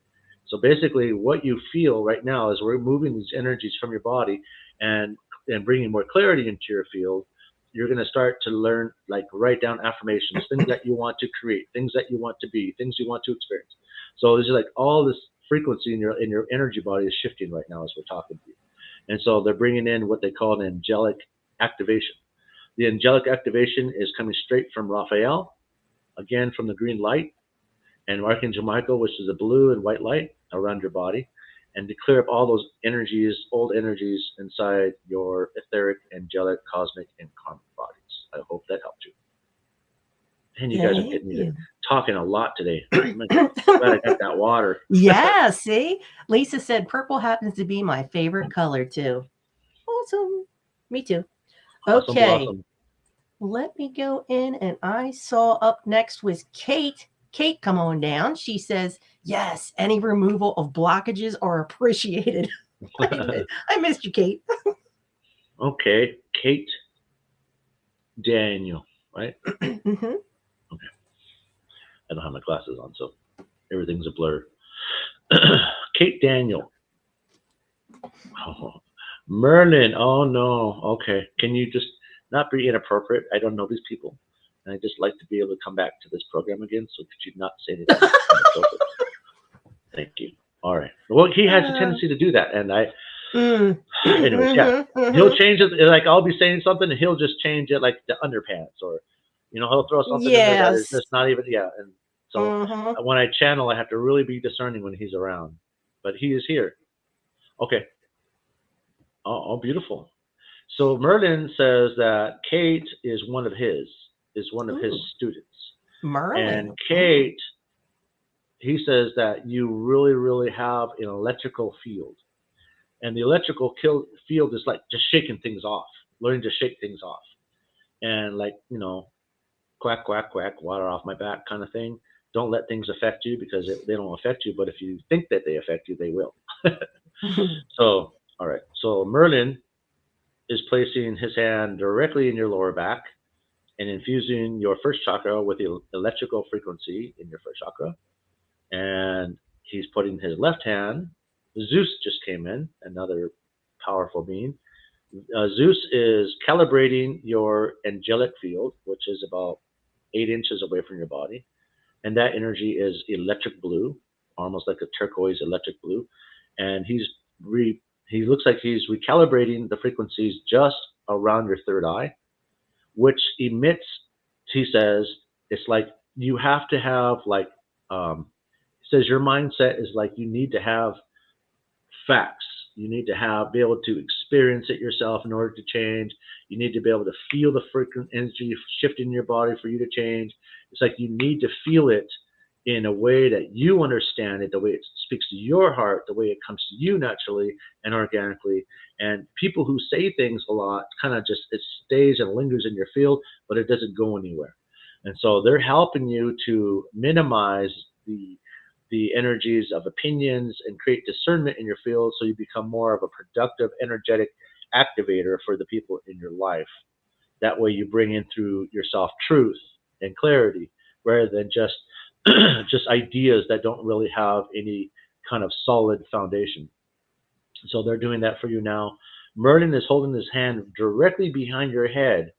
So basically, what you feel right now is we're moving these energies from your body and bringing more clarity into your field. You're going to start to learn, like, write down affirmations, things that you want to create, things that you want to be, things you want to experience. So there's like all this frequency in your energy body is shifting right now as we're talking to you. And so they're bringing in what they call an angelic activation. The angelic activation is coming straight from Raphael, again from the green light, and Archangel Michael, which is a blue and white light around your body, and to clear up all those energies, old energies inside your etheric, angelic, cosmic, and karmic bodies. I hope that helped you. And you guys are getting me talking a lot today. I'm glad I got that water. Yeah, see? Lisa said purple happens to be my favorite color too. Awesome. Me too. Okay. Awesome. Let me go in, and I saw up next was Kate. Kate, come on down. She says, yes, any removal of blockages are appreciated. I missed you, Kate. Okay. Kate Daniel, right? Mm-hmm. Okay. I don't have my glasses on, so everything's a blur. Kate Daniel. Oh, Merlin. Oh, no. Okay. Can you just not be inappropriate? I don't know these people. And I just like to be able to come back to this program again. So could you not say anything? Thank you. All right. Well, he has a tendency to do that. And anyways, yeah. He'll change it. Like, I'll be saying something and he'll just change it, like the underpants, or, he'll throw something in there that is just not even, And so when I channel, I have to really be discerning when he's around. But he is here. Okay. Oh, beautiful. So Merlin says that Kate is one of his students. Merlin. And Kate, he says that you really, really have an electrical field. And the electrical field is like just shaking things off, learning to shake things off. And like, quack, quack, quack, water off my back kind of thing. Don't let things affect you, because they don't affect you. But if you think that they affect you, they will. So, all right. So Merlin is placing his hand directly in your lower back and infusing your first chakra with the electrical frequency in your first chakra. And he's putting his left hand. Zeus just came in, another powerful being. Zeus is calibrating your angelic field, which is about 8 inches away from your body. And that energy is electric blue, almost like a turquoise electric blue. And he looks like he's recalibrating the frequencies just around your third eye. which emits, he says, it's like you have to have like, he says your mindset is like you need to have facts. You need to be able to experience it yourself in order to change. You need to be able to feel the frequent energy shift in your body for you to change. It's like you need to feel it in a way that you understand it, the way it speaks to your heart, the way it comes to you naturally and organically. And people who say things a lot kind of just, it stays and lingers in your field, but it doesn't go anywhere. And so they're helping you to minimize the energies of opinions and create discernment in your field so you become more of a productive, energetic activator for the people in your life. That way you bring in through yourself truth and clarity rather than just just ideas that don't really have any kind of solid foundation. So they're doing that for you now. Merlin is holding his hand directly behind your head.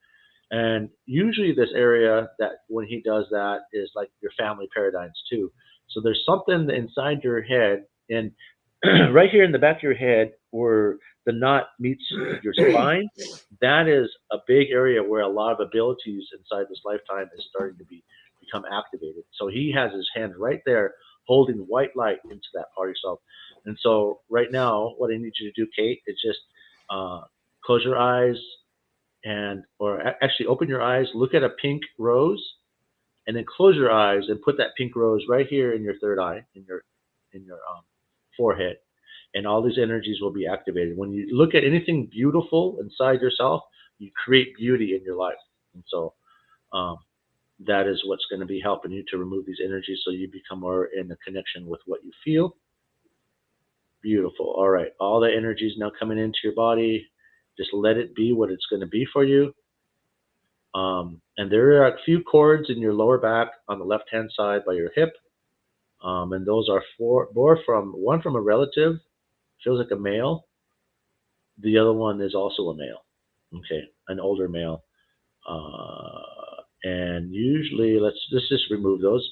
And usually, this area that when he does that is like your family paradigms too. So there's something inside your head, and right here in the back of your head, where the knot meets your spine, that is a big area where a lot of abilities inside this lifetime is starting to become activated. So he has his hand right there, holding white light into that part of yourself. And so right now, what I need you to do, Kate, is just uh, close your eyes and or actually open your eyes, look at a pink rose, and then close your eyes and put that pink rose right here in your third eye, in your forehead, and all these energies will be activated. When you look at anything beautiful inside yourself, you create beauty in your life, and so um, that is what's going to be helping you to remove these energies, so you become more in a connection with what you feel. Beautiful. All right, all the energies now coming into your body. Just let it be what it's going to be for you. And there are a few cords in your lower back on the left hand side by your hip. And those are more from one from a relative, feels like a male. The other one is also a male. Okay, an older male. And usually, let's just remove those.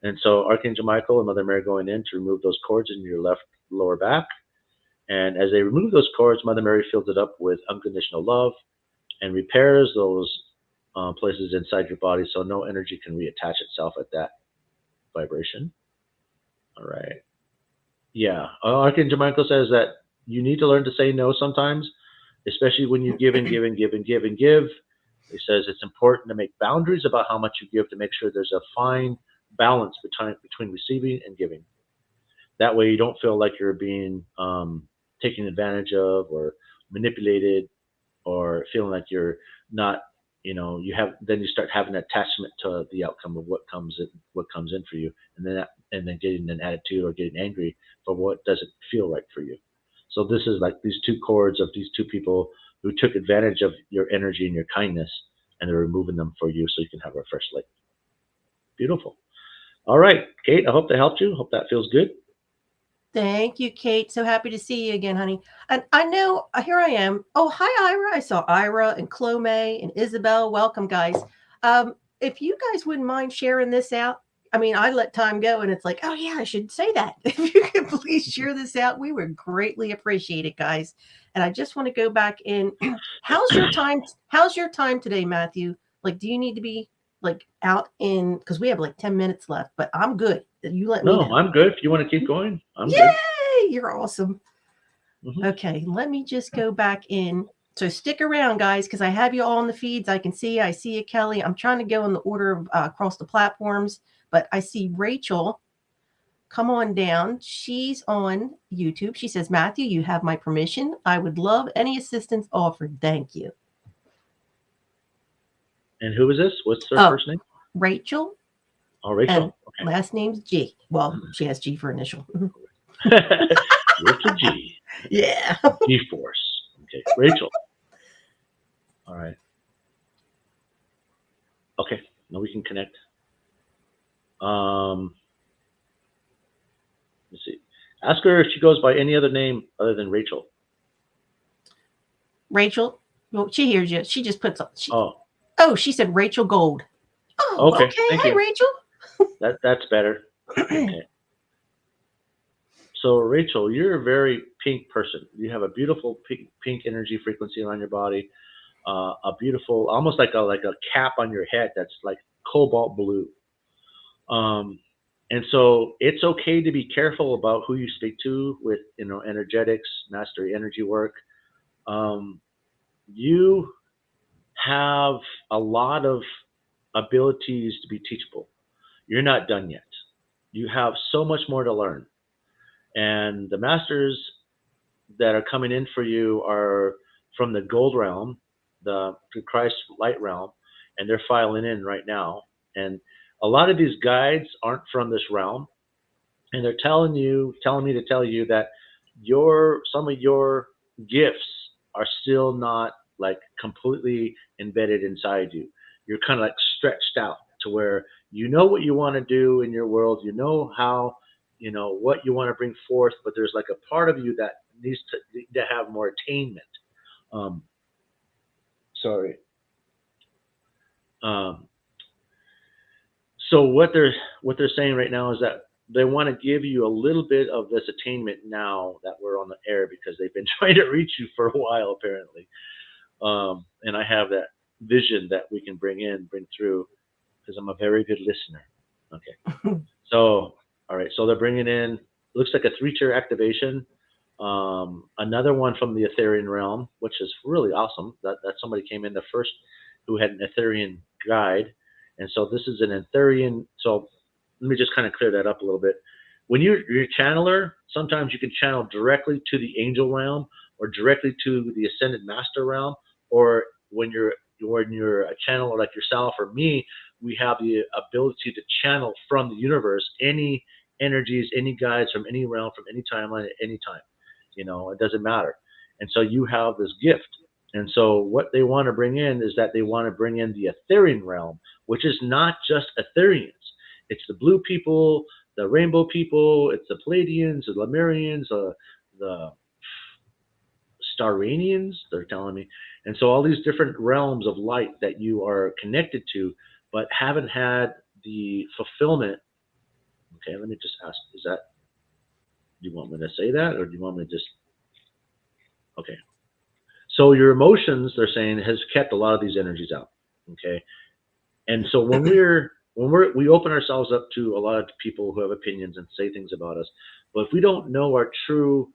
And so Archangel Michael and Mother Mary going in to remove those cords in your left lower back. And as they remove those cords, Mother Mary fills it up with unconditional love and repairs those places inside your body so no energy can reattach itself at that vibration. All right. Yeah. Archangel Michael says that you need to learn to say no sometimes, especially when you give and give and give and give and give. He says it's important to make boundaries about how much you give to make sure there's a fine balance between receiving and giving. That way you don't feel like you're being taken advantage of or manipulated or feeling like you're not, you start having an attachment to the outcome of what comes in for you, and then getting an attitude or getting angry for what doesn't feel right for you. So this is like these two chords of these two people who took advantage of your energy and your kindness, and they're removing them for you so you can have a fresh slate. Beautiful. All right, Kate, I hope that helped you. Hope that feels good. Thank you, Kate. So happy to see you again, honey. And I know here I am. Oh, hi, Ira. I saw Ira and Clome and Isabel. Welcome, guys. If you guys wouldn't mind sharing this out, I mean, I let time go and it's like, oh, yeah, I should say that. If you could please share this out, we would greatly appreciate it, guys. And I just want to go back in. How's your time? How's your time today, Matthew? Like, do you need to be like out in, because we have like 10 minutes left, but I'm good. You let me No, know. I'm good. If you want to keep going, I'm Yay! good. You're awesome. Mhm. Okay, let me just go back in. So stick around, guys, because I have you all in the feeds. I can see. I see you, Kelly. I'm trying to go in the order of across the platforms, but I see Rachel. Come on down. She's on YouTube. She says, Matthew, you have my permission. I would love any assistance offered. Thank you. And who is this? What's her Oh, first name? Rachel. Oh, Rachel. And last name's G. Well, she has G for initial. Rachel G. Yeah. G Force. Okay, Rachel. All right. Okay, now we can connect. Let's see. Ask her if she goes by any other name other than Rachel. Rachel. Well, she hears you. She just puts. Oh, She said Rachel Gold. Oh, okay. okay. Thank Hi, you. Rachel. That's better. Okay. So Rachel, you're a very pink person. You have a beautiful pink energy frequency around your body. a beautiful, almost like a cap on your head that's like cobalt blue. Um, and so it's okay to be careful about who you speak to with, energetics, mastery, energy work. Um, you have a lot of abilities to be teachable. You're not done yet. You have so much more to learn. And the masters that are coming in for you are from the gold realm, the Christ light realm, and they're filing in right now. And a lot of these guides aren't from this realm, and they're telling me to tell you that some of your gifts are still not like completely embedded inside you. You're kind of like stretched out to where you know what you want to do in your world, you know how, what you want to bring forth, but there's like a part of you that needs to have more attainment. Um, sorry. Um, so what they're saying right now is that they want to give you a little bit of this attainment now that we're on the air because they've been trying to reach you for a while apparently. And I have that vision that we can bring through because I'm a very good listener. Okay. So, all right. So they're bringing in, looks like a three-tier activation. Another one from the Ethereum realm, which is really awesome. That somebody came in the first who had an Ethereum guide, and so this is an Ethereum. So let me just kind of clear that up a little bit. When you're a channeler, sometimes you can channel directly to the angel realm, or directly to the ascended master realm, or when you're a channeler like yourself or me, we have the ability to channel from the universe any energies, any guides from any realm, from any timeline at any time. It doesn't matter. And so you have this gift. And so what they want to bring in is that they want to bring in the Ethereum realm, which is not just Ethereans. It's the blue people, the rainbow people, it's the Palladians, the Lemurians, the Staranians, they're telling me. And so all these different realms of light that you are connected to, but haven't had the fulfillment. Okay, let me just ask, do you want me to say that, or do you want me to just, okay. So your emotions, they're saying, has kept a lot of these energies out. Okay. And so we open ourselves up to a lot of people who have opinions and say things about us, but if we don't know our true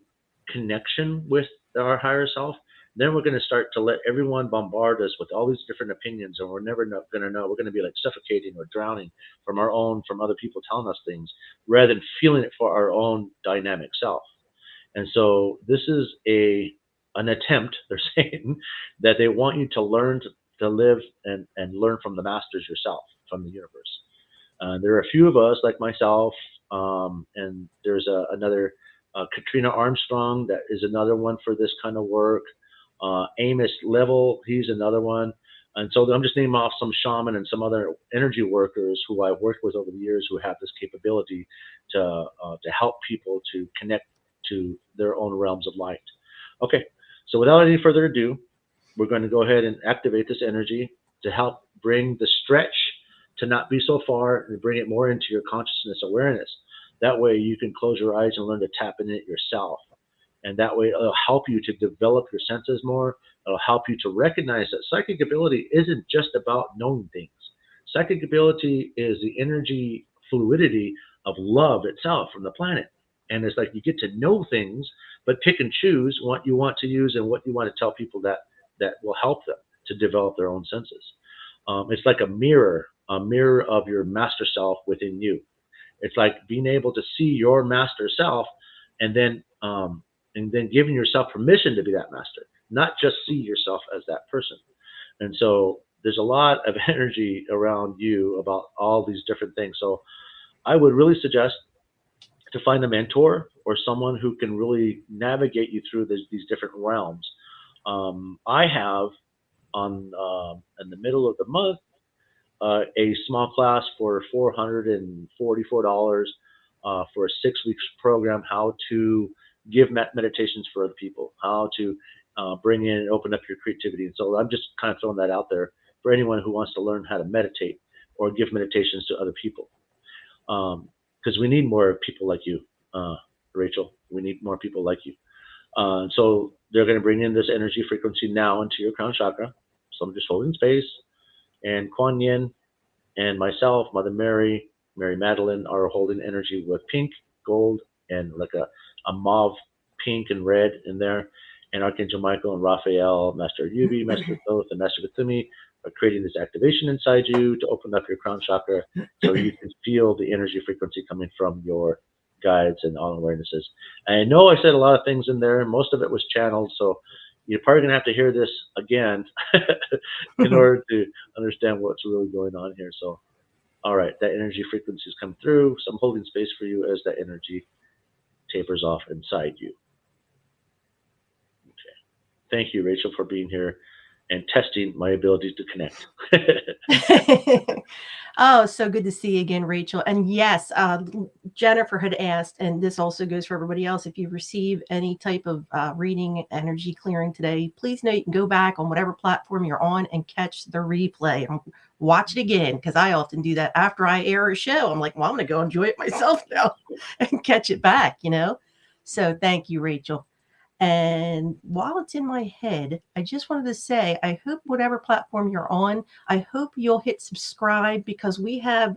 connection with our higher self, then we're going to start to let everyone bombard us with all these different opinions, and we're never going to know. We're going to be like suffocating or drowning from other people telling us things, rather than feeling it for our own dynamic self. And so this is an attempt, they're saying, that they want you to learn to live and learn from the masters yourself, from the universe. There are a few of us, like myself, and there's another Katrina Armstrong, that is another one for this kind of work. Amos Level, he's another one. And so I'm just naming off some shaman and some other energy workers who I've worked with over the years who have this capability to help people to connect to their own realms of light. Okay, so without any further ado, we're going to go ahead and activate this energy to help bring the stretch to not be so far and bring it more into your consciousness awareness. That way you can close your eyes and learn to tap in it yourself. And that way it'll help you to develop your senses more. It'll help you to recognize that psychic ability isn't just about knowing things. Psychic ability is the energy fluidity of love itself from the planet. And it's like you get to know things, but pick and choose what you want to use and what you want to tell people that will help them to develop their own senses. It's like a mirror of your master self within you. It's like being able to see your master self, and then giving yourself permission to be that master, not just see yourself as that person. And so there's a lot of energy around you about all these different things. So I would really suggest to find a mentor or someone who can really navigate you through these different realms. I have on in the middle of the month a small class for $444 for a 6 weeks program, how to give meditations for other people, how to bring in and open up your creativity. And so I'm just kind of throwing that out there for anyone who wants to learn how to meditate or give meditations to other people. Because we need more people like you, Rachel. We need more people like you. So they're going to bring in this energy frequency now into your crown chakra. So I'm just holding space. And Kuan Yin and myself, Mother Mary, Mary Magdalene are holding energy with pink, gold, and like a mauve pink and red in there. And Archangel Michael and Raphael, Master Yubi, Master Thoth, and Master Kuthumi are creating this activation inside you to open up your crown chakra so you can feel the energy frequency coming from your guides and all awarenesses. And I know I said a lot of things in there, and most of it was channeled, so you're probably going to have to hear this again in order to understand what's really going on here. So, all right, that energy frequency has come through. So I'm holding space for you as that energy tapers off inside you. Okay. Thank you, Rachel, for being here and testing my ability to connect. Oh, so good to see you again, Rachel. And yes, Jennifer had asked, and this also goes for everybody else, if you receive any type of reading, energy clearing today, please know you can go back on whatever platform you're on and catch the replay and watch it again, because I often do that after I air a show. I'm like, well, I'm going to go enjoy it myself now and catch it back, you know? So thank you, Rachel. And while it's in my head, I just wanted to say, I hope whatever platform you're on, I hope you'll hit subscribe, because we have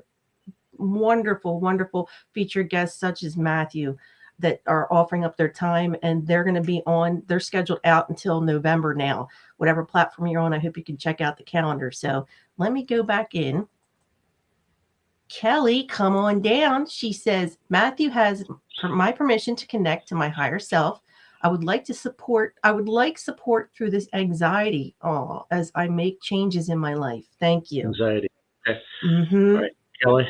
wonderful, wonderful featured guests such as Matthew that are offering up their time, and they're going to be on, they're scheduled out until November now. Whatever platform you're on, I hope you can check out the calendar. So let me go back in. Kelly, come on down. She says, Matthew has my permission to connect to my higher self. I would like support through this anxiety as I make changes in my life. Thank you. Anxiety. Okay. Mm-hmm. All right, Kelly.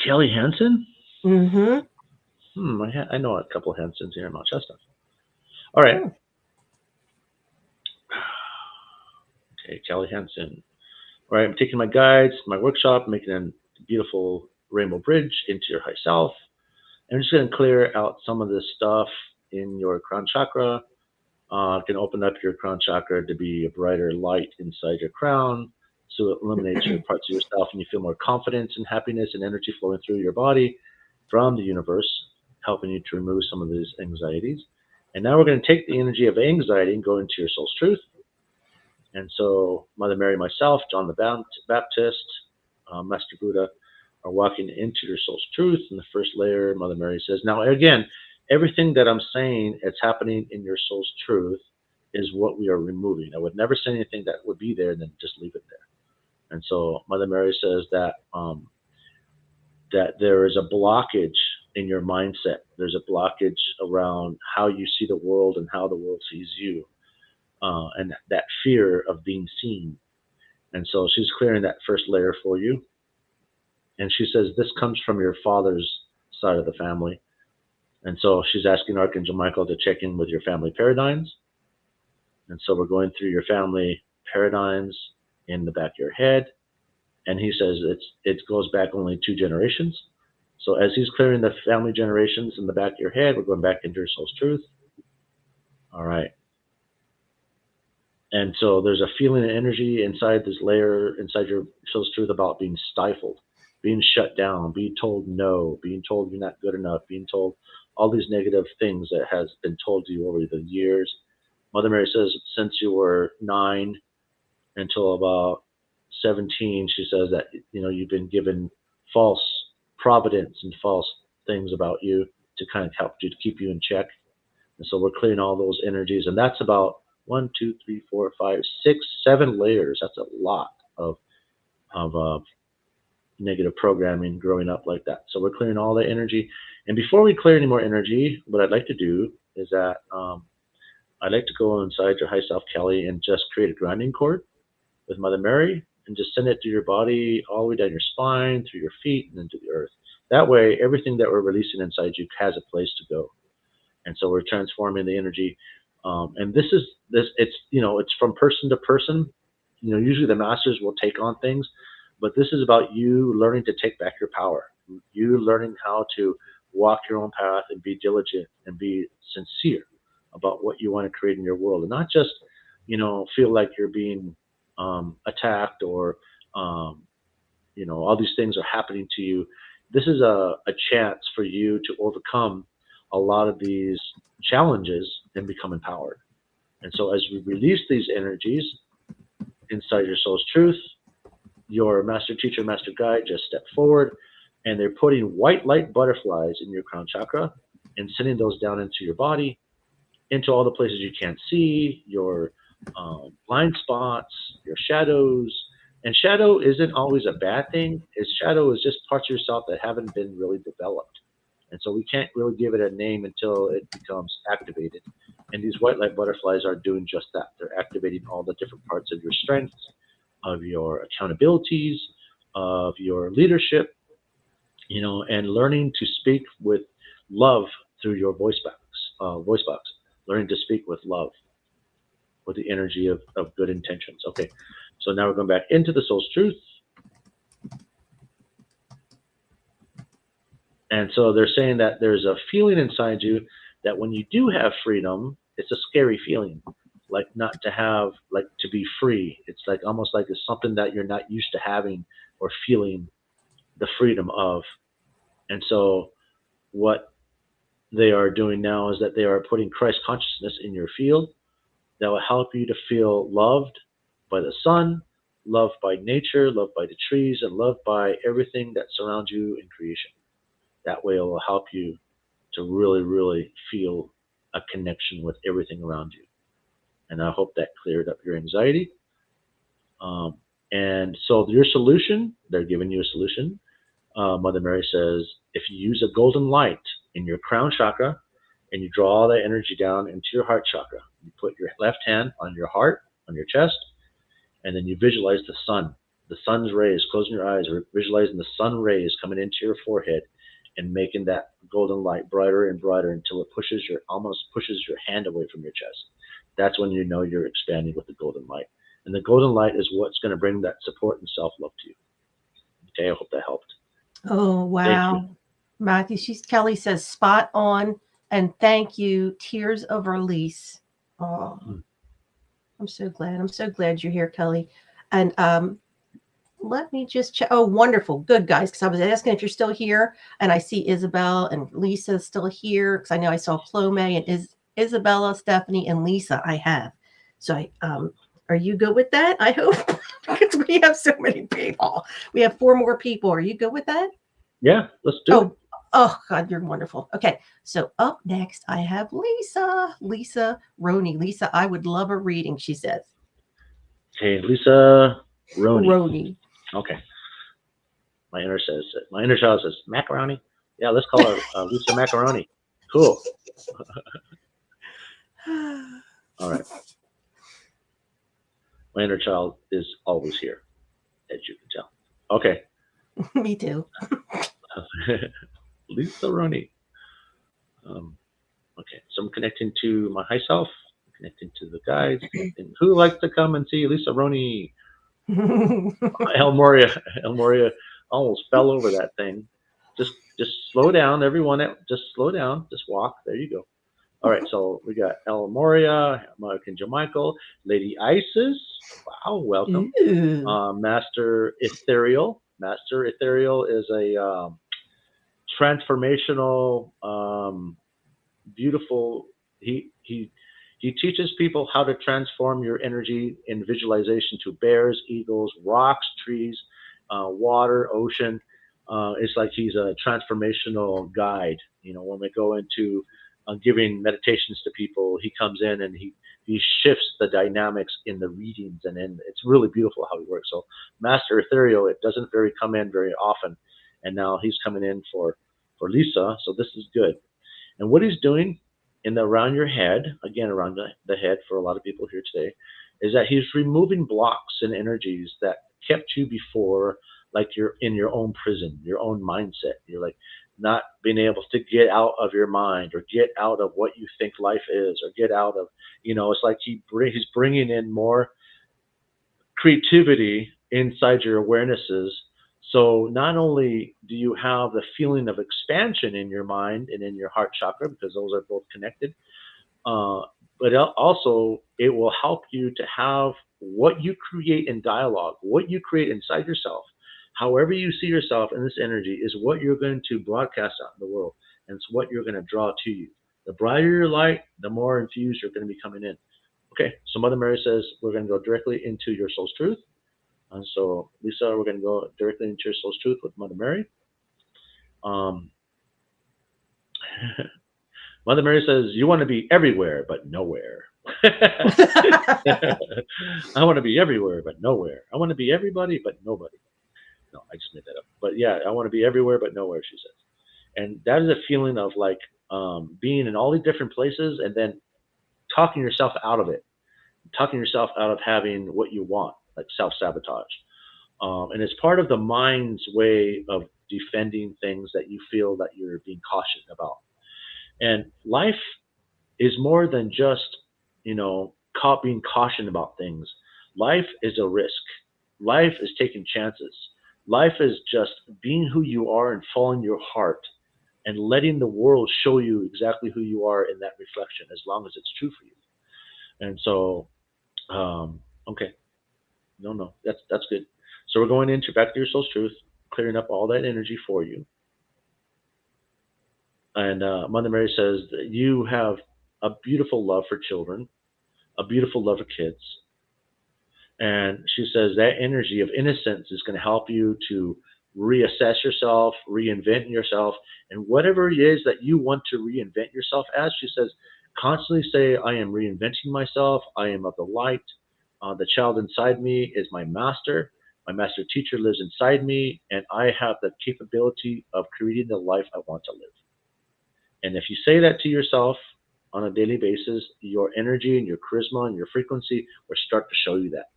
Kelly Hansen? Mm-hmm. I know a couple of Hansens here in Mount Shasta. All right. Oh. Okay, Kelly Hansen. All right, I'm taking my guides, my workshop, making a beautiful rainbow bridge into your high self. I'm just going to clear out some of this stuff in your crown chakra. Can open up your crown chakra to be a brighter light inside your crown, so it eliminates your parts of yourself and you feel more confidence and happiness and energy flowing through your body from the universe, helping you to remove some of these anxieties. And now we're going to take the energy of anxiety and go into your soul's truth. And so Mother Mary, myself, John the Baptist, Master Buddha are walking into your soul's truth. In the first layer, Mother Mary says, now again, everything that I'm saying it's happening in your soul's truth is what we are removing. I would never say anything that would be there and then just leave it there. And so Mother Mary says that that there is a blockage in your mindset. There's a blockage around how you see the world and how the world sees you, and that fear of being seen. And so she's clearing that first layer for you. And she says this comes from your father's side of the family. And so she's asking Archangel Michael to check in with your family paradigms. And so we're going through your family paradigms in the back of your head. And he says it goes back only 2 generations. So as he's clearing the family generations in the back of your head, we're going back into your soul's truth. All right. And so there's a feeling of energy inside this layer, inside your soul's truth, about being stifled, being shut down, being told no, being told you're not good enough, being told all these negative things that has been told to you over the years. Mother Mary says since you were 9 until about 17, she says that you've been given false providence and false things about you to kind of help you, to keep you in check. And so we're clearing all those energies, and that's about 1, 2, 3, 4, 5, 6, 7 layers. That's a lot of negative programming growing up like that. So we're clearing all the energy. And before we clear any more energy, what I'd like to do is that I'd like to go inside your high self, Kelly, and just create a grounding cord with Mother Mary and just send it through your body, all the way down your spine, through your feet, and into the earth. That way, everything that we're releasing inside you has a place to go. And so we're transforming the energy. And it's from person to person. Usually the masters will take on things, but this is about you learning to take back your power. You learning how to walk your own path and be diligent and be sincere about what you want to create in your world, and not just, feel like you're being attacked or, all these things are happening to you. This is a chance for you to overcome a lot of these challenges and become empowered. And so as we release these energies inside your soul's truth, your master teacher, master guide just step forward, and they're putting white light butterflies in your crown chakra and sending those down into your body, into all the places you can't see, your blind spots, your shadows. And shadow isn't always a bad thing. Shadow is just parts of yourself that haven't been really developed. And so we can't really give it a name until it becomes activated. And these white light butterflies are doing just that. They're activating all the different parts of your strengths, of your accountabilities, of your leadership, and learning to speak with love through your voice box, learning to speak with love, with the energy of good intentions. Okay, so now we're going back into the soul's truth. And so they're saying that there's a feeling inside you that when you do have freedom, it's a scary feeling, like not to have, like to be free. It's like almost like it's something that you're not used to having or feeling the freedom of. And so what they are doing now is that they are putting Christ consciousness in your field that will help you to feel loved by the sun, loved by nature, loved by the trees, and loved by everything that surrounds you in creation. That way it will help you to really, really feel a connection with everything around you. And I hope that cleared up your anxiety. And so your solution, they're giving you a solution. Mother Mary says, if you use a golden light in your crown chakra and you draw all that energy down into your heart chakra, you put your left hand on your heart, on your chest, and then you visualize the sun's rays, closing your eyes, or visualizing the sun rays coming into your forehead and making that golden light brighter and brighter until it almost pushes your hand away from your chest. That's when you know you're expanding with the golden light. And the golden light is what's going to bring that support and self-love to you. Okay, I hope that helped. Oh, wow. Matthew, Kelly says spot on, and thank you. Tears of release. Oh, I'm so glad. I'm so glad you're here, Kelly. And let me just check. Oh, wonderful. Good, guys. Because I was asking if you're still here, and I see Isabel and Lisa still here. Because I know I saw Clome and Isabella, Stephanie, and Lisa. I have. So are you good with that? I hope. Because we have so many people. We have 4 more people. Are you good with that? Yeah, let's do it. Oh, God, you're wonderful. Okay, so up next, I have Lisa Roney. Lisa, I would love a reading, she says. Okay, Lisa Roney. Okay. My inner child says, macaroni? Yeah, let's call her Lisa Macaroni. Cool. All right. My inner child is always here, as you can tell. Okay. Me too. Lisa Roney. Okay, so I'm connecting to my high self, connecting to the guides. Who likes to come and see Lisa Roney? El Moria almost fell over that thing. Just slow down, everyone. Just slow down. Just walk. There you go. All right, so we got El Moria, Archangel Michael, Lady Isis. Wow, welcome. Master Ethereal. Master Ethereal is a transformational, beautiful. He teaches people how to transform your energy in visualization to bears, eagles, rocks, trees, water, ocean. It's like he's a transformational guide. When we go into giving meditations to people, he comes in and he shifts the dynamics in the readings, and then it's really beautiful how he works. So Master Ethereal, it doesn't come in very often, and now he's coming in for Lisa. So this is good. And what he's doing around your head, again, around the head for a lot of people here today, is that he's removing blocks and energies that kept you before, like you're in your own prison, your own mindset. You're like not being able to get out of your mind or get out of what you think life is, or get out of, it's like he's bringing in more creativity inside your awarenesses. So not only do you have the feeling of expansion in your mind and in your heart chakra, because those are both connected, but also it will help you to have what you create in dialogue, what you create inside yourself, however you see yourself in this energy is what you're going to broadcast out in the world, and it's what you're going to draw to you. The brighter your light, the more infused you're going to be coming in. Okay, so Mother Mary says we're going to go directly into your soul's truth. And so, Lisa, we're going to go directly into your soul's truth with Mother Mary. Um, Mother Mary says, you want to be everywhere, but nowhere. I want to be everywhere, but nowhere. I want to be everybody, but nobody. No, I just made that up. But yeah, I want to be everywhere, but nowhere, she says. And that is a feeling of like being in all these different places and then talking yourself out of it, talking yourself out of having what you want, like self-sabotage. And it's part of the mind's way of defending things that you feel that you're being cautious about. And life is more than just, being cautioned about things. Life is a risk. Life is taking chances. Life is just being who you are and following your heart and letting the world show you exactly who you are in that reflection, as long as it's true for you. And so, okay, no, that's good. So we're going into back to your soul's truth, clearing up all that energy for you. And Mother Mary says that you have a beautiful love for children, a beautiful love for kids. And she says that energy of innocence is going to help you to reassess yourself, reinvent yourself, and whatever it is that you want to reinvent yourself as, she says, constantly say, I am reinventing myself. I am of the light. The child inside me is my master. My master teacher lives inside me, and I have the capability of creating the life I want to live. And if you say that to yourself on a daily basis, your energy and your charisma and your frequency will start to show you that.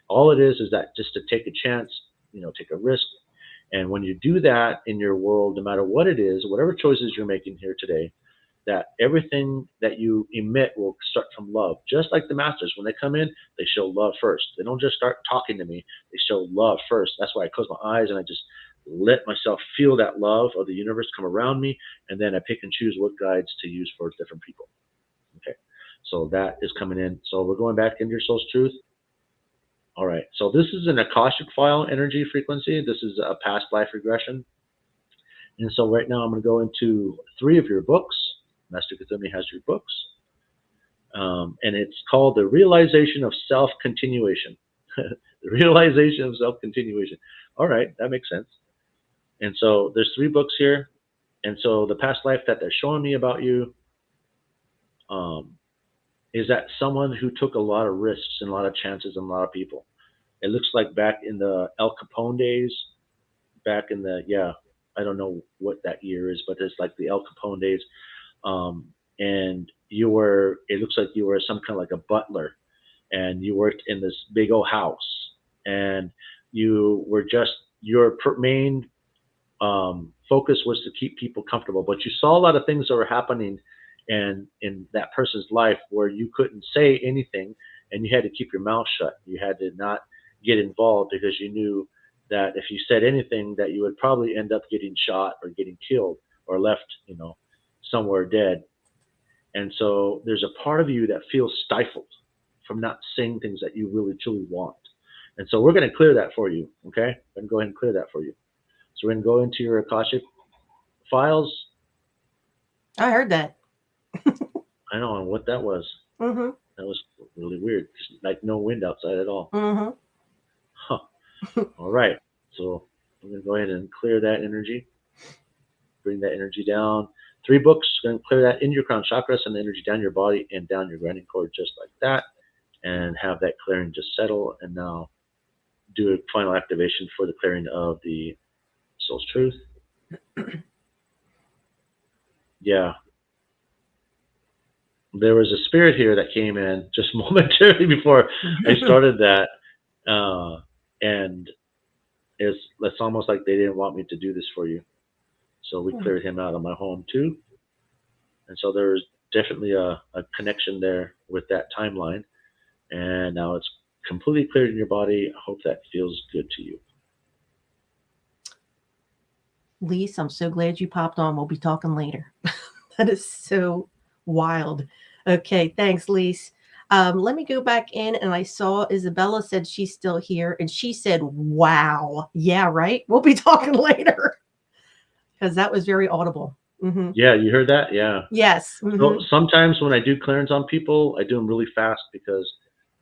All it is that just to take a chance, take a risk. And when you do that in your world, no matter what it is, whatever choices you're making here today, that everything that you emit will start from love. Just like the masters, when they come in, they show love first. They don't just start talking to me. They show love first. That's why I close my eyes and I just let myself feel that love of the universe come around me. And then I pick and choose what guides to use for different people. Okay. So that is coming in. So we're going back into your soul's truth. All right. So this is an Akashic file energy frequency. This is a past life regression. And so right now I'm going to go into 3 of your books. Master Kuthumi has your books. And it's called The Realization of Self-Continuation. The Realization of Self-Continuation. All right. That makes sense. And so there's 3 books here. And so the past life that they're showing me about you is that someone who took a lot of risks and a lot of chances and a lot of people. It looks like back in the El Capone days, back in the, I don't know what that year is, but it's like the El Capone days. And it looks like you were some kind of like a butler, and you worked in this big old house, and you were just, your main focus was to keep people comfortable, but you saw a lot of things that were happening and in that person's life where you couldn't say anything, and you had to keep your mouth shut. You had to not get involved because you knew that if you said anything that you would probably end up getting shot or getting killed or left, somewhere dead. And so there's a part of you that feels stifled from not saying things that you really truly want. And so we're going to clear that for you. Okay. I'm going to go ahead and clear that for you. So we're going to go into your Akashic files. I heard that. I don't know what that was. Mm-hmm. That was really weird. Like no wind outside at all. Mm-hmm. Huh. All right. So I'm going to go ahead and clear that energy. Bring that energy down. 3 books, going to clear that in your crown chakra, send the energy down your body and down your grounding cord just like that. And have that clearing just settle. And now do a final activation for the clearing of the soul's truth. Yeah. There was a spirit here that came in just momentarily before I started that. And it's almost like they didn't want me to do this for you. So we cleared him out of my home too. And so there's definitely a connection there with that timeline. And now it's completely cleared in your body. I hope that feels good to you. Lise, I'm so glad you popped on. We'll be talking later. That is so wild. Okay, thanks, Lise. Let me go back in, and I saw Isabella said she's still here, and she said, wow. Yeah, right? We'll be talking later because that was very audible. Hmm. Yeah, you heard that? Yeah. Yes. So Hmm. sometimes when I do clearance on people, I do them really fast because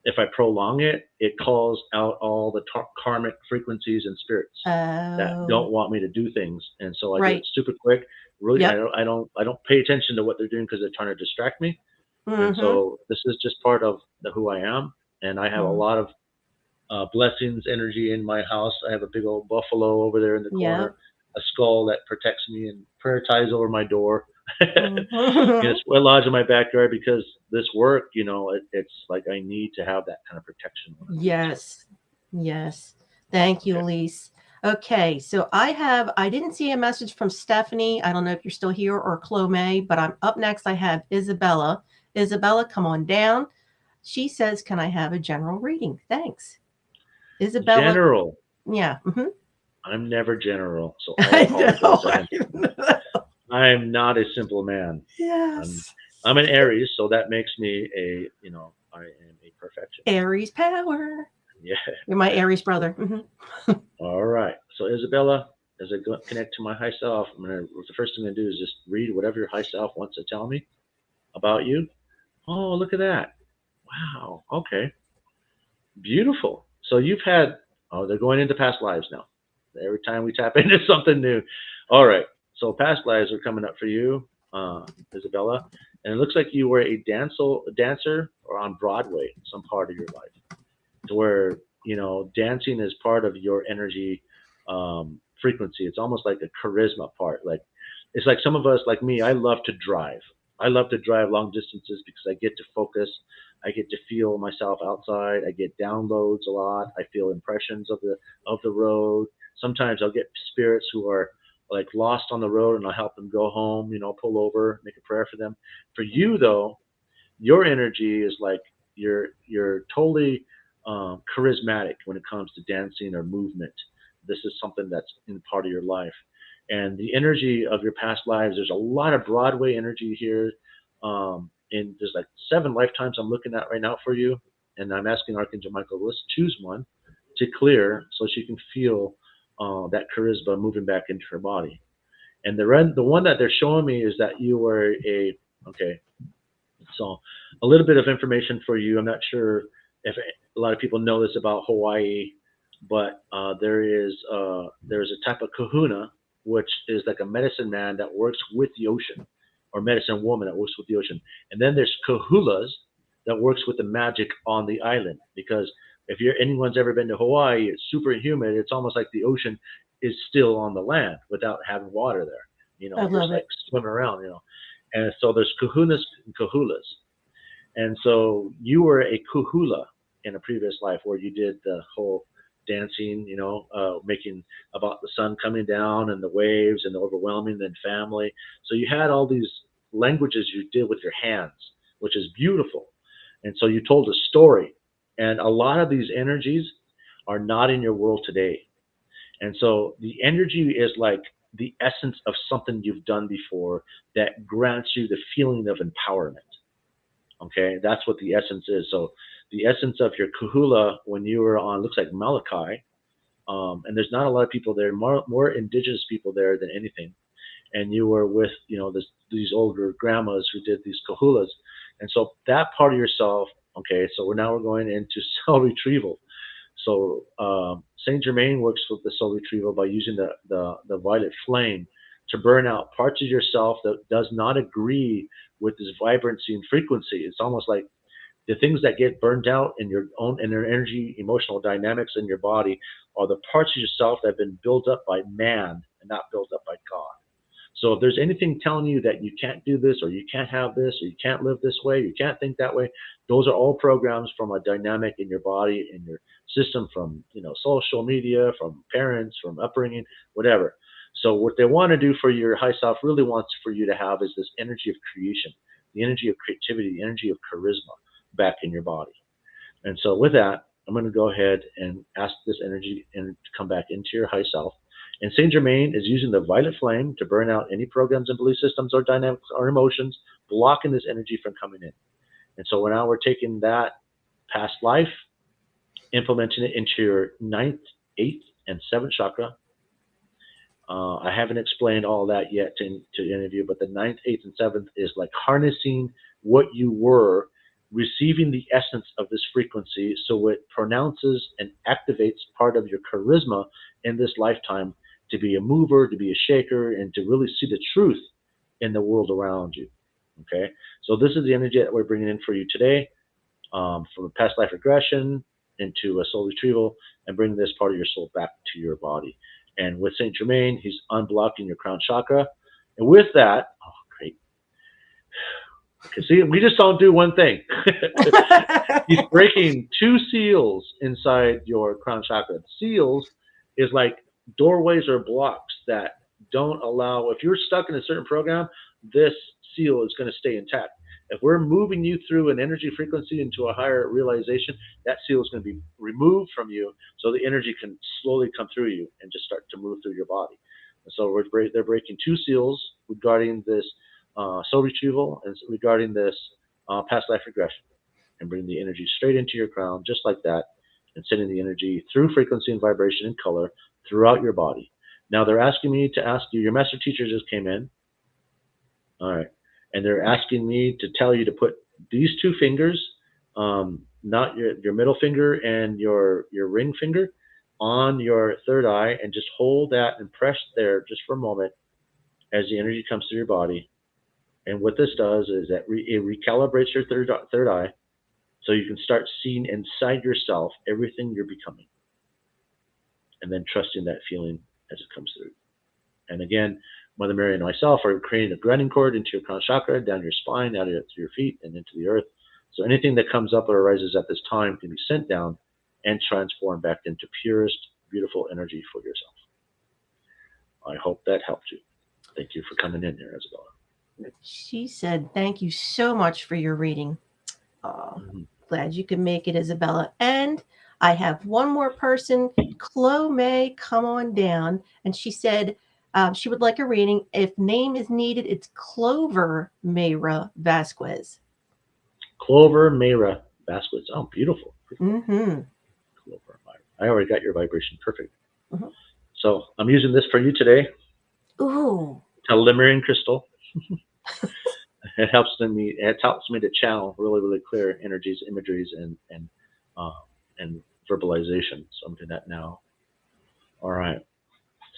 if I prolong it, it calls out all the karmic frequencies and spirits that Oh, don't want me to do things, and so I do it right. super quick. Really, Yep. I don't pay attention to what they're doing because they're trying to distract me. And Hmm. so this is just part of who I am, and I have a lot of blessings energy in my house. I have a big old buffalo over there in the corner, Yep. a skull that protects me, and prayer ties over my door. Hmm. Yes, well lodge in my backyard because this work, it's like I need to have that kind of protection when I do this work. Yes. Yes. Thank you, Okay. Elise. Okay, so I didn't see a message from Stephanie. I don't know if you're still here or Chloe, but I'm up next. I have Isabella. Isabella, come on down. She says, "Can I have a general reading?" Thanks. Isabella, General. yeah. I'm never general, so I I know. apologize ahead of time. I'm not a simple man. I'm Yes. I'm an Aries, so that makes me I am a perfectionist. Aries power. Yeah. You're my Aries So, brother. Hmm. all right. So Isabella, as I connect to my high self, the first thing I'm gonna do is just read whatever your high self wants to tell me about you. Oh, look at that. Wow. Okay. Beautiful. So you've had, oh, they're going into past lives now. Every time we tap into something new. All right. So past lives are coming up for you, Isabella. And it looks like you were a dancer or on Broadway, some part of your life, to where, dancing is part of your energy frequency. It's almost like a charisma part. Like, it's like some of us, like me, I love to drive. I love to drive long distances because I get to focus. I get to feel myself outside. I get downloads a lot. I feel impressions of the road. Sometimes I'll get spirits who are like lost on the road, and I'll help them go home. Pull over, make a prayer for them. For you though, your energy is like you're totally charismatic when it comes to dancing or movement. This is something that's in part of your life, and the energy of your past lives. There's a lot of Broadway energy here, and there's like 7 lifetimes I'm looking at right now for you, and I'm asking Archangel Michael, let's choose one to clear so she can feel that charisma moving back into her body. And the one that they're showing me is that you were a okay, so, a little bit of information for you. I'm not sure if a lot of people know this about Hawaii, but there's a type of kahuna, which is like a medicine man that works with the ocean, or medicine woman that works with the ocean. And then there's kahulas that works with the magic on the island. Because if anyone's ever been to Hawaii, it's super humid. It's almost like the ocean is still on the land without having water there. I You're love just like it. swimming around. And so there's kahunas and kahulas. And so you were a kuhula in a previous life where you did the whole dancing, making about the sun coming down and the waves and the overwhelming, then family. So you had all these languages you did with your hands, which is beautiful. And so you told a story. And a lot of these energies are not in your world today. And so the energy is like the essence of something you've done before that grants you the feeling of empowerment. Okay, that's what the essence is. So the essence of your kahula when you were on looks like Malachi, and there's not a lot of people there, more indigenous people there than anything. And you were with these older grandmas who did these kahulas, and so that part of yourself. Okay, so we're going into cell retrieval. So Saint Germain works with the soul retrieval by using the violet flame to burn out parts of yourself that does not agree with this vibrancy and frequency. It's almost like the things that get burned out in your own inner energy, emotional dynamics in your body are the parts of yourself that have been built up by man and not built up by God. So if there's anything telling you that you can't do this or you can't have this or you can't live this way, you can't think that way, those are all programs from a dynamic in your body, in your system, from social media, from parents, from upbringing, whatever. So what they want to do for your high self really wants for you to have is this energy of creation, the energy of creativity, the energy of charisma back in your body. And so with that, I'm going to go ahead and ask this energy and to come back into your high self. And Saint Germain is using the violet flame to burn out any programs and belief systems or dynamics or emotions blocking this energy from coming in. And so now we're taking that past life, implementing it into your ninth, eighth, and seventh chakra, I haven't explained all that yet to any of you, but the ninth, eighth, and seventh is like harnessing what you were, receiving the essence of this frequency, so it pronounces and activates part of your charisma in this lifetime to be a mover, to be a shaker, and to really see the truth in the world around you. Okay, so this is the energy that we're bringing in for you today, from a past life regression into a soul retrieval, and bring this part of your soul back to your body. And with Saint Germain, he's unblocking your crown chakra. And with that, oh, great. Okay, see, we just don't do one thing. He's breaking two seals inside your crown chakra. Seals is like doorways or blocks that don't allow, if you're stuck in a certain program, this seal is going to stay intact. If we're moving you through an energy frequency into a higher realization, that seal is going to be removed from you so the energy can slowly come through you and just start to move through your body. And so they're breaking two seals regarding this soul retrieval and regarding this past life regression, and bring the energy straight into your crown just like that, and sending the energy through frequency and vibration and color throughout your body. Now they're asking me to ask you, your master teacher just came in. All right. And they're asking me to tell you to put these two fingers, not your middle finger and your ring finger, on your third eye, and just hold that and press there just for a moment as the energy comes through your body. And what this does is that it recalibrates your third eye, so you can start seeing inside yourself everything you're becoming, and then trusting that feeling as it comes through. And again, Mother Mary and myself are creating a grounding cord into your crown chakra, down your spine, out to your feet, and into the earth. So anything that comes up or arises at this time can be sent down and transformed back into purest, beautiful energy for yourself. I hope that helped you. Thank you for coming in there, Isabella. She said, thank you so much for your reading. Glad you could make it, Isabella. And I have one more person, Chloe May, come on down. And she said she would like a reading. If name is needed, it's Clover Mayra Vasquez. Clover Mayra Vasquez. Oh, beautiful. Mm-hmm. Clover Mayra. I already got your vibration perfect. Mm-hmm. So I'm using this for you today. Ooh. It's a Lemurian crystal. It helps me to channel really, really clear energies, imageries, and verbalization. So I'm doing that now. All right.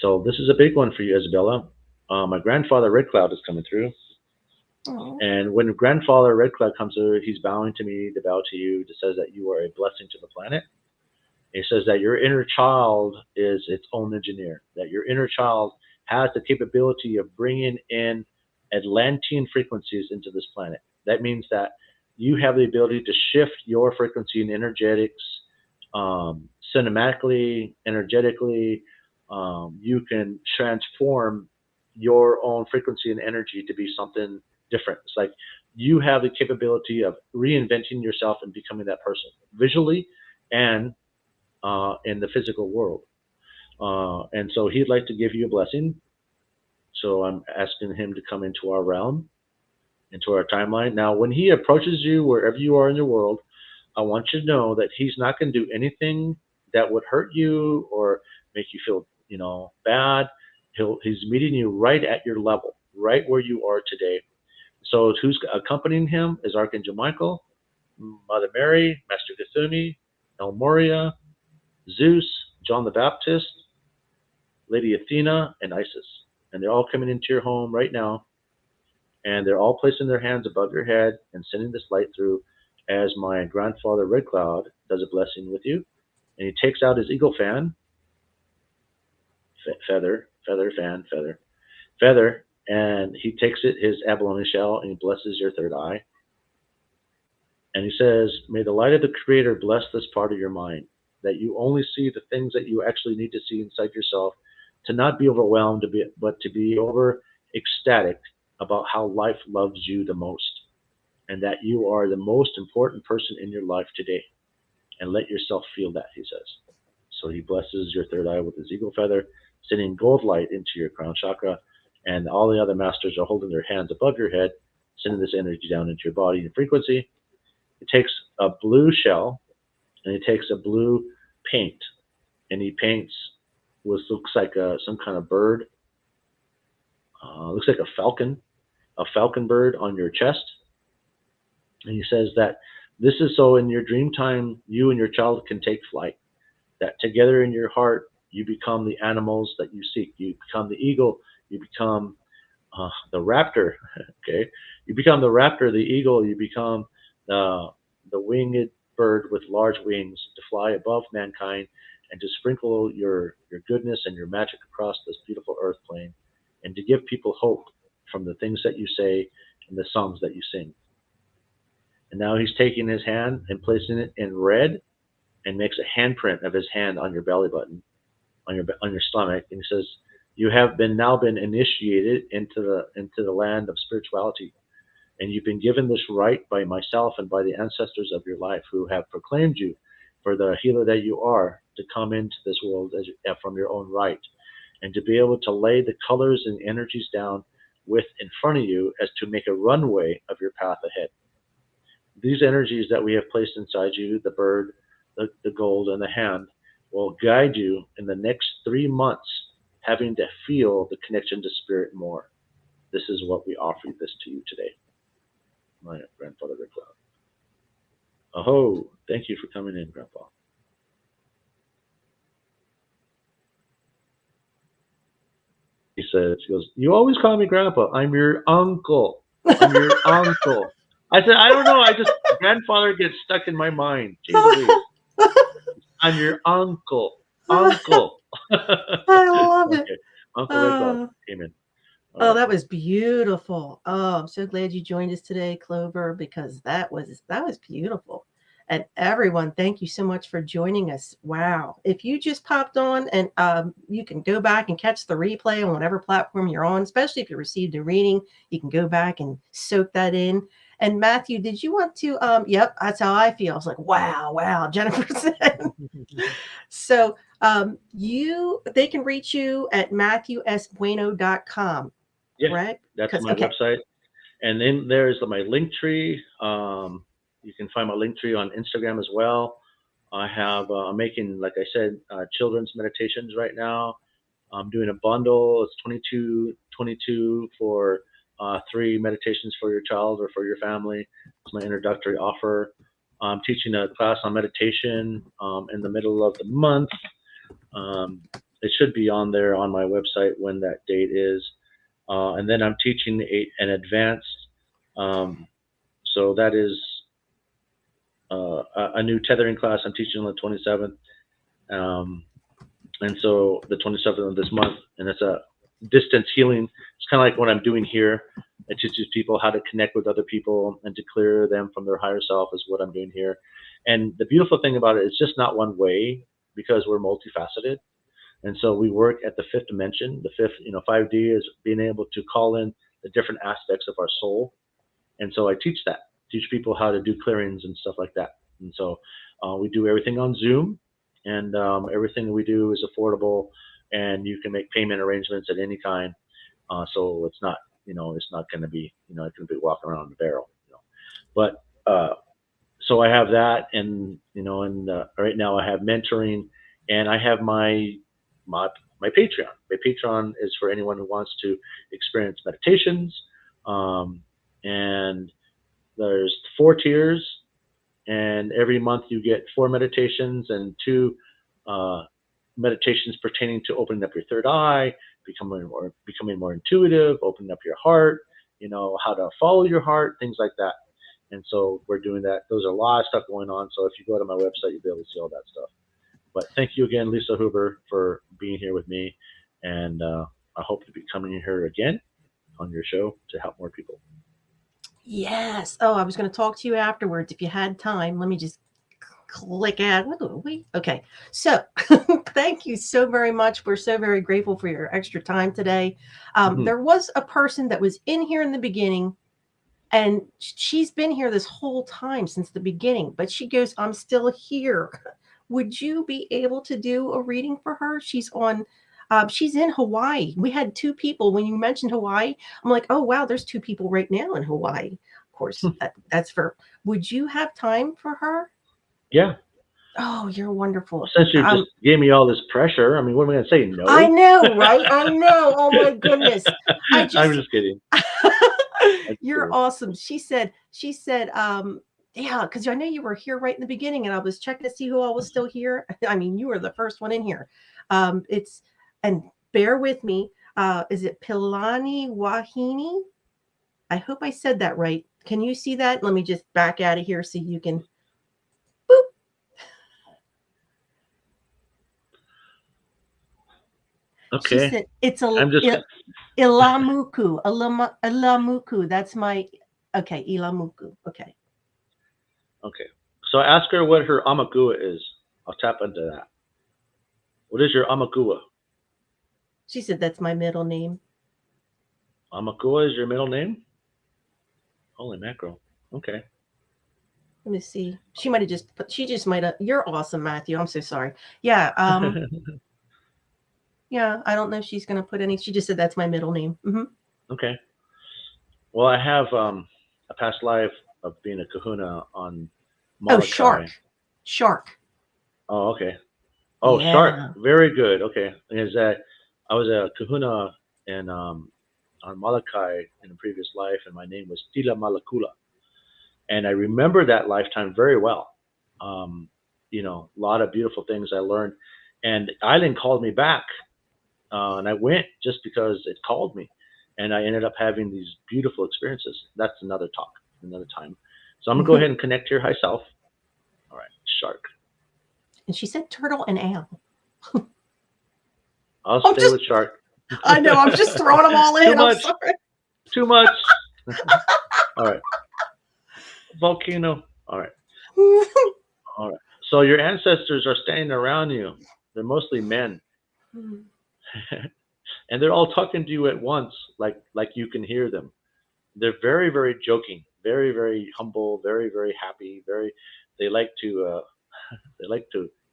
So this is a big one for you, Isabella. My grandfather Red Cloud is coming through. Aww. And when grandfather Red Cloud comes through, he's bowing to me to bow to you, to says that you are a blessing to the planet. He says that your inner child is its own engineer, that your inner child has the capability of bringing in Atlantean frequencies into this planet. That means that you have the ability to shift your frequency and energetics, cinematically, energetically. You can transform your own frequency and energy to be something different. It's like you have the capability of reinventing yourself and becoming that person, visually and in the physical world. And so he'd like to give you a blessing. So I'm asking him to come into our realm, into our timeline. Now, when he approaches you, wherever you are in the world, I want you to know that he's not going to do anything that would hurt you or make you feel, bad. He's meeting you right at your level, right where you are today. So who's accompanying him is Archangel Michael, Mother Mary, Master Gathumi, El Moria, Zeus, John the Baptist, Lady Athena, and Isis. And they're all coming into your home right now. And they're all placing their hands above your head and sending this light through as my grandfather Red Cloud does a blessing with you. And he takes out his eagle fan, feather, and he takes his abalone shell, and he blesses your third eye. And he says, may the light of the Creator bless this part of your mind, that you only see the things that you actually need to see inside yourself, to not be overwhelmed, but to be over ecstatic about how life loves you the most, and that you are the most important person in your life today. And let yourself feel that, he says. So he blesses your third eye with his eagle feather, sending gold light into your crown chakra, and all the other masters are holding their hands above your head, sending this energy down into your body and frequency. He takes a blue shell, and he takes a blue paint, and he paints what looks like some kind of bird looks like a falcon bird on your chest. And he says that this is so in your dream time, you and your child can take flight, that together in your heart, you become the animals that you seek. You become the eagle, you become the raptor, okay? You become the raptor, the eagle, you become the, the winged bird with large wings to fly above mankind and to sprinkle your goodness and your magic across this beautiful earth plane and to give people hope from the things that you say and the songs that you sing. And now he's taking his hand and placing it in red and makes a handprint of his hand on your belly button, on your stomach, and he says, "You have been now been initiated into the land of spirituality, and you've been given this right by myself and by the ancestors of your life who have proclaimed you for the healer that you are to come into this world from your own right, and to be able to lay the colors and energies down with in front of you as to make a runway of your path ahead. These energies that we have placed inside you, the bird, the gold, and the hand, will guide you in the next 3 months, having to feel the connection to spirit more. This is what we offer this to you today." My grandfather Rick Cloud. Oh, thank you for coming in, Grandpa. He says, he goes, "You always call me Grandpa. I'm your uncle. I'm your uncle." I said, "I don't know. Grandfather gets stuck in my mind. Jeez Louise. I'm your uncle. Uncle." I love it. Okay. Uncle Ray Cloud Oh, came in. All oh, right. that was beautiful. Oh, I'm so glad you joined us today, Clover, because that was beautiful. And everyone, thank you so much for joining us. Wow. If you just popped on and you can go back and catch the replay on whatever platform you're on, especially if you received a reading, you can go back and soak that in. And Matthew, did you want to yep, that's how I feel. I was like, wow, wow, Jennifer said. So they can reach you at matthewsbueno.com, Yeah, correct? that's Because my okay. website. And then there's my link tree. You can find my link tree on Instagram as well. I'm making, like I said, children's meditations right now. I'm doing a bundle. It's 22 for 3 meditations for your child or for your family. It's my introductory offer. I'm teaching a class on meditation in the middle of the month. It should be on there on my website when that date is. And then I'm teaching an advanced, so that is a new tethering class I'm teaching on the 27th. And so the 27th of this month, and it's a distance healing. It's kind of like what I'm doing here. It teaches people how to connect with other people and to clear them from their higher self is what I'm doing here. And the beautiful thing about it is just not one way because we're multifaceted. And so we work at the fifth dimension. The fifth, 5D is being able to call in the different aspects of our soul. And so I teach people how to do clearings and stuff like that. And so we do everything on Zoom, and everything we do is affordable, and you can make payment arrangements at any time. So it's not, it's not going to be, it's going to be walking around the barrel. But so I have that, and right now I have mentoring, and I have my Patreon. My Patreon is for anyone who wants to experience meditations, and there's 4 tiers, and every month you get 4 meditations and 2 meditations pertaining to opening up your third eye, becoming more intuitive, opening up your heart, how to follow your heart, things like that. And so we're doing that. There's a lot of stuff going on. So if you go to my website, you'll be able to see all that stuff. But thank you again, Lisa Huber, for being here with me. And I hope to be coming here again on your show to help more people. Yes. Oh, I was going to talk to you afterwards if you had time. Let me just click add. What do we? Okay. So thank you so very much. We're so very grateful for your extra time today. There was a person that was in here in the beginning, and she's been here this whole time since the beginning, but she goes, "I'm still here." Would you be able to do a reading for her? She's in Hawaii. We had 2 people when you mentioned Hawaii. I'm like, oh wow, there's 2 people right now in Hawaii. Of course, that's for. Would you have time for her? Yeah. Oh, you're wonderful. Well, since you just gave me all this pressure, I mean, what am I going to say? No. I know, right? I know. Oh my goodness. I'm just kidding. You're awesome. She said, yeah, because I know you were here right in the beginning, and I was checking to see who all was still here. I mean, you were the first one in here. It's and bear with me. Is it Pilani Wahini? I hope I said that right. Can you see that? Let me just back out of here so you can. Boop. Okay. She said it's I'm just Ilamuku. Ilamuku. That's my okay. Ilamuku. Okay. okay. So ask her what her Amakua is. I'll tap into that. What is your Amakua? She said that's my middle name. Amakua is your middle name? Holy mackerel. Okay. Let me see. She might have just put. She just might have. You're awesome, Matthew. I'm so sorry. Yeah. Yeah. I don't know if she's gonna put any. She just said that's my middle name. Mm-hmm. Okay. Well, I have a past life of being a kahuna on Molokai. Oh, shark. Oh, okay. Oh, Yeah. shark. Very good. Okay. Is that I was a kahuna in on Molokai in a previous life, and my name was Tila Malakula, and I remember that lifetime very well. You know, a lot of beautiful things I learned, and the island called me back, and I went just because it called me, and I ended up having these beautiful experiences. That's another talk, another time. So I'm gonna go ahead and connect to your high self. All right, shark. And she said turtle and owl. I'll stay with shark. I know. I'm just throwing them all in. Too much. I'm sorry. Too much. All right. Volcano. All right. All right. So your ancestors are standing around you. They're mostly men. And they're all talking to you at once, like you can hear them. They're very, very joking, very, very humble, very, very happy. They like to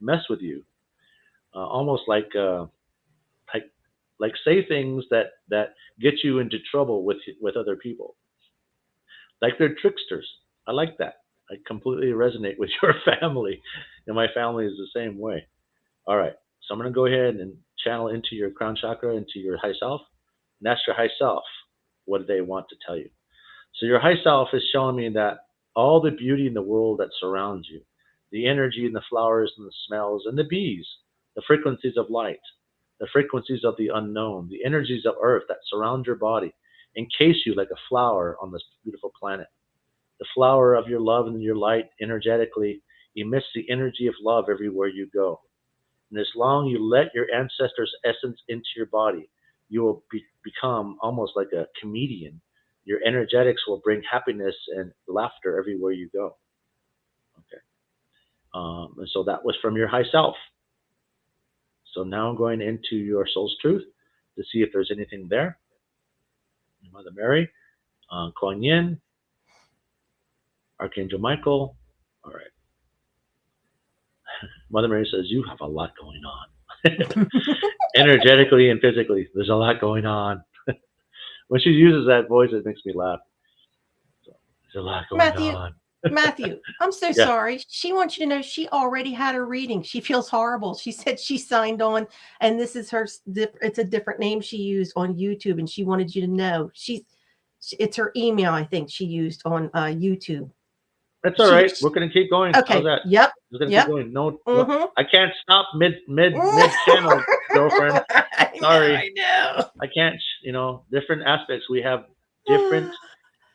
mess with you, almost like say things that get you into trouble with other people. Like they're tricksters. I like that. I completely resonate with your family, and my family is the same way. All right, so I'm going to go ahead and channel into your crown chakra, into your high self, and ask your high self what do they want to tell you. So your high self is showing me that all the beauty in the world that surrounds you, the energy and the flowers and the smells and the bees, the frequencies of light, the frequencies of the unknown, the energies of earth that surround your body, encase you like a flower on this beautiful planet. The flower of your love and your light energetically emits the energy of love everywhere you go. And as long as you let your ancestors' essence into your body, you will become almost like a comedian. Your energetics will bring happiness and laughter everywhere you go. Okay. And so that was from your high self. So now I'm going into your soul's truth to see if there's anything there. Mother Mary, Kuan Yin, Archangel Michael. All right. Mother Mary says, you have a lot going on. Energetically and physically, there's a lot going on. When she uses that voice, it makes me laugh. So, there's a lot going on. Matthew, I'm so sorry. She wants you to know she already had her reading. She feels horrible. She said she signed on, and this is her. It's a different name she used on YouTube, and she wanted you to know. It's her email, I think she used on YouTube. That's all right. We're going to keep going. Okay. How's that? Yep. We're going to keep going. No, I can't stop mid channel, girlfriend. Sorry. I know. I can't. You know, different aspects. We have different.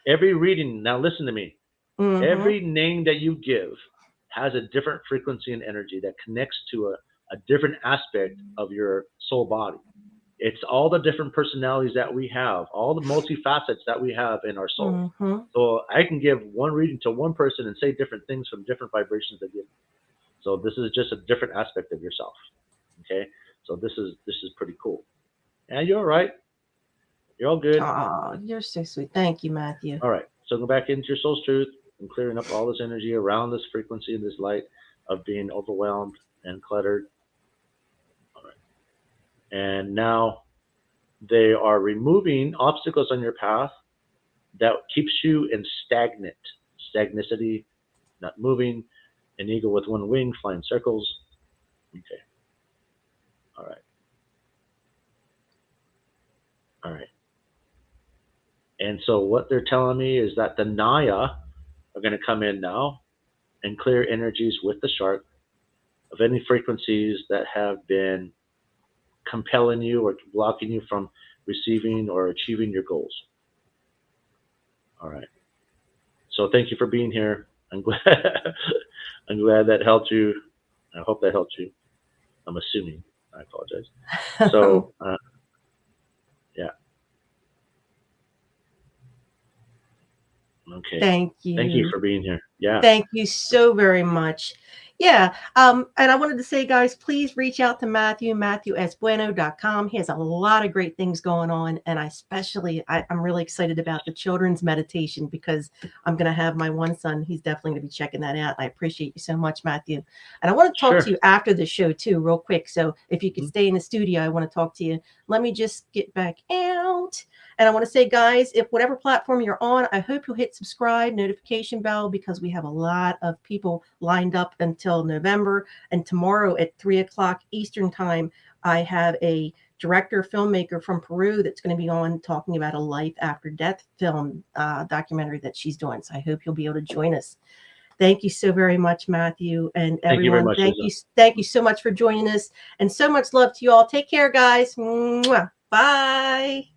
Every reading. Now listen to me. Every name that you give has a different frequency and energy that connects to a different aspect of your soul body. It's all the different personalities that we have, all the multifacets that we have in our soul. So I can give one reading to one person and say different things from different vibrations they give. So this is just a different aspect of yourself. Okay. So this is pretty cool. Yeah, you're all right. You're all good. Oh, you're so sweet. Thank you, Matthew. All right. So go back into your soul's truth and clearing up all this energy around this frequency and this light of being overwhelmed and cluttered. All right. And now they are removing obstacles on your path that keeps you in stagnicity, not moving. An eagle with one wing flying circles. Okay. All right. All right. And so what they're telling me is that the Naya are going to come in now and clear energies with the shark of any frequencies that have been compelling you or blocking you from receiving or achieving your goals. All right. So thank you for being here. I'm glad I'm glad that helped you. I hope that helped you. I'm assuming. I apologize. So yeah. Okay. Thank you. Thank you for being here. Yeah. Thank you so very much. Yeah. And I wanted to say, guys, please reach out to Matthew, matthewsbueno.com. He has a lot of great things going on. And I'm really excited about the children's meditation because I'm going to have my one son. He's definitely going to be checking that out. I appreciate you so much, Matthew. And I want to talk to you after the show too, real quick. So if you could stay in the studio, I want to talk to you. Let me just get back out. And I want to say, guys, if whatever platform you're on, I hope you'll hit subscribe, notification bell, because we have a lot of people lined up until November. And tomorrow at 3:00 Eastern time, I have a director, filmmaker from Peru that's going to be on talking about a life after death film documentary that she's doing. So I hope you'll be able to join us. Thank you so very much, Matthew, and everyone. Thank you so much for joining us, and so much love to you all. Take care, guys. Mwah. Bye.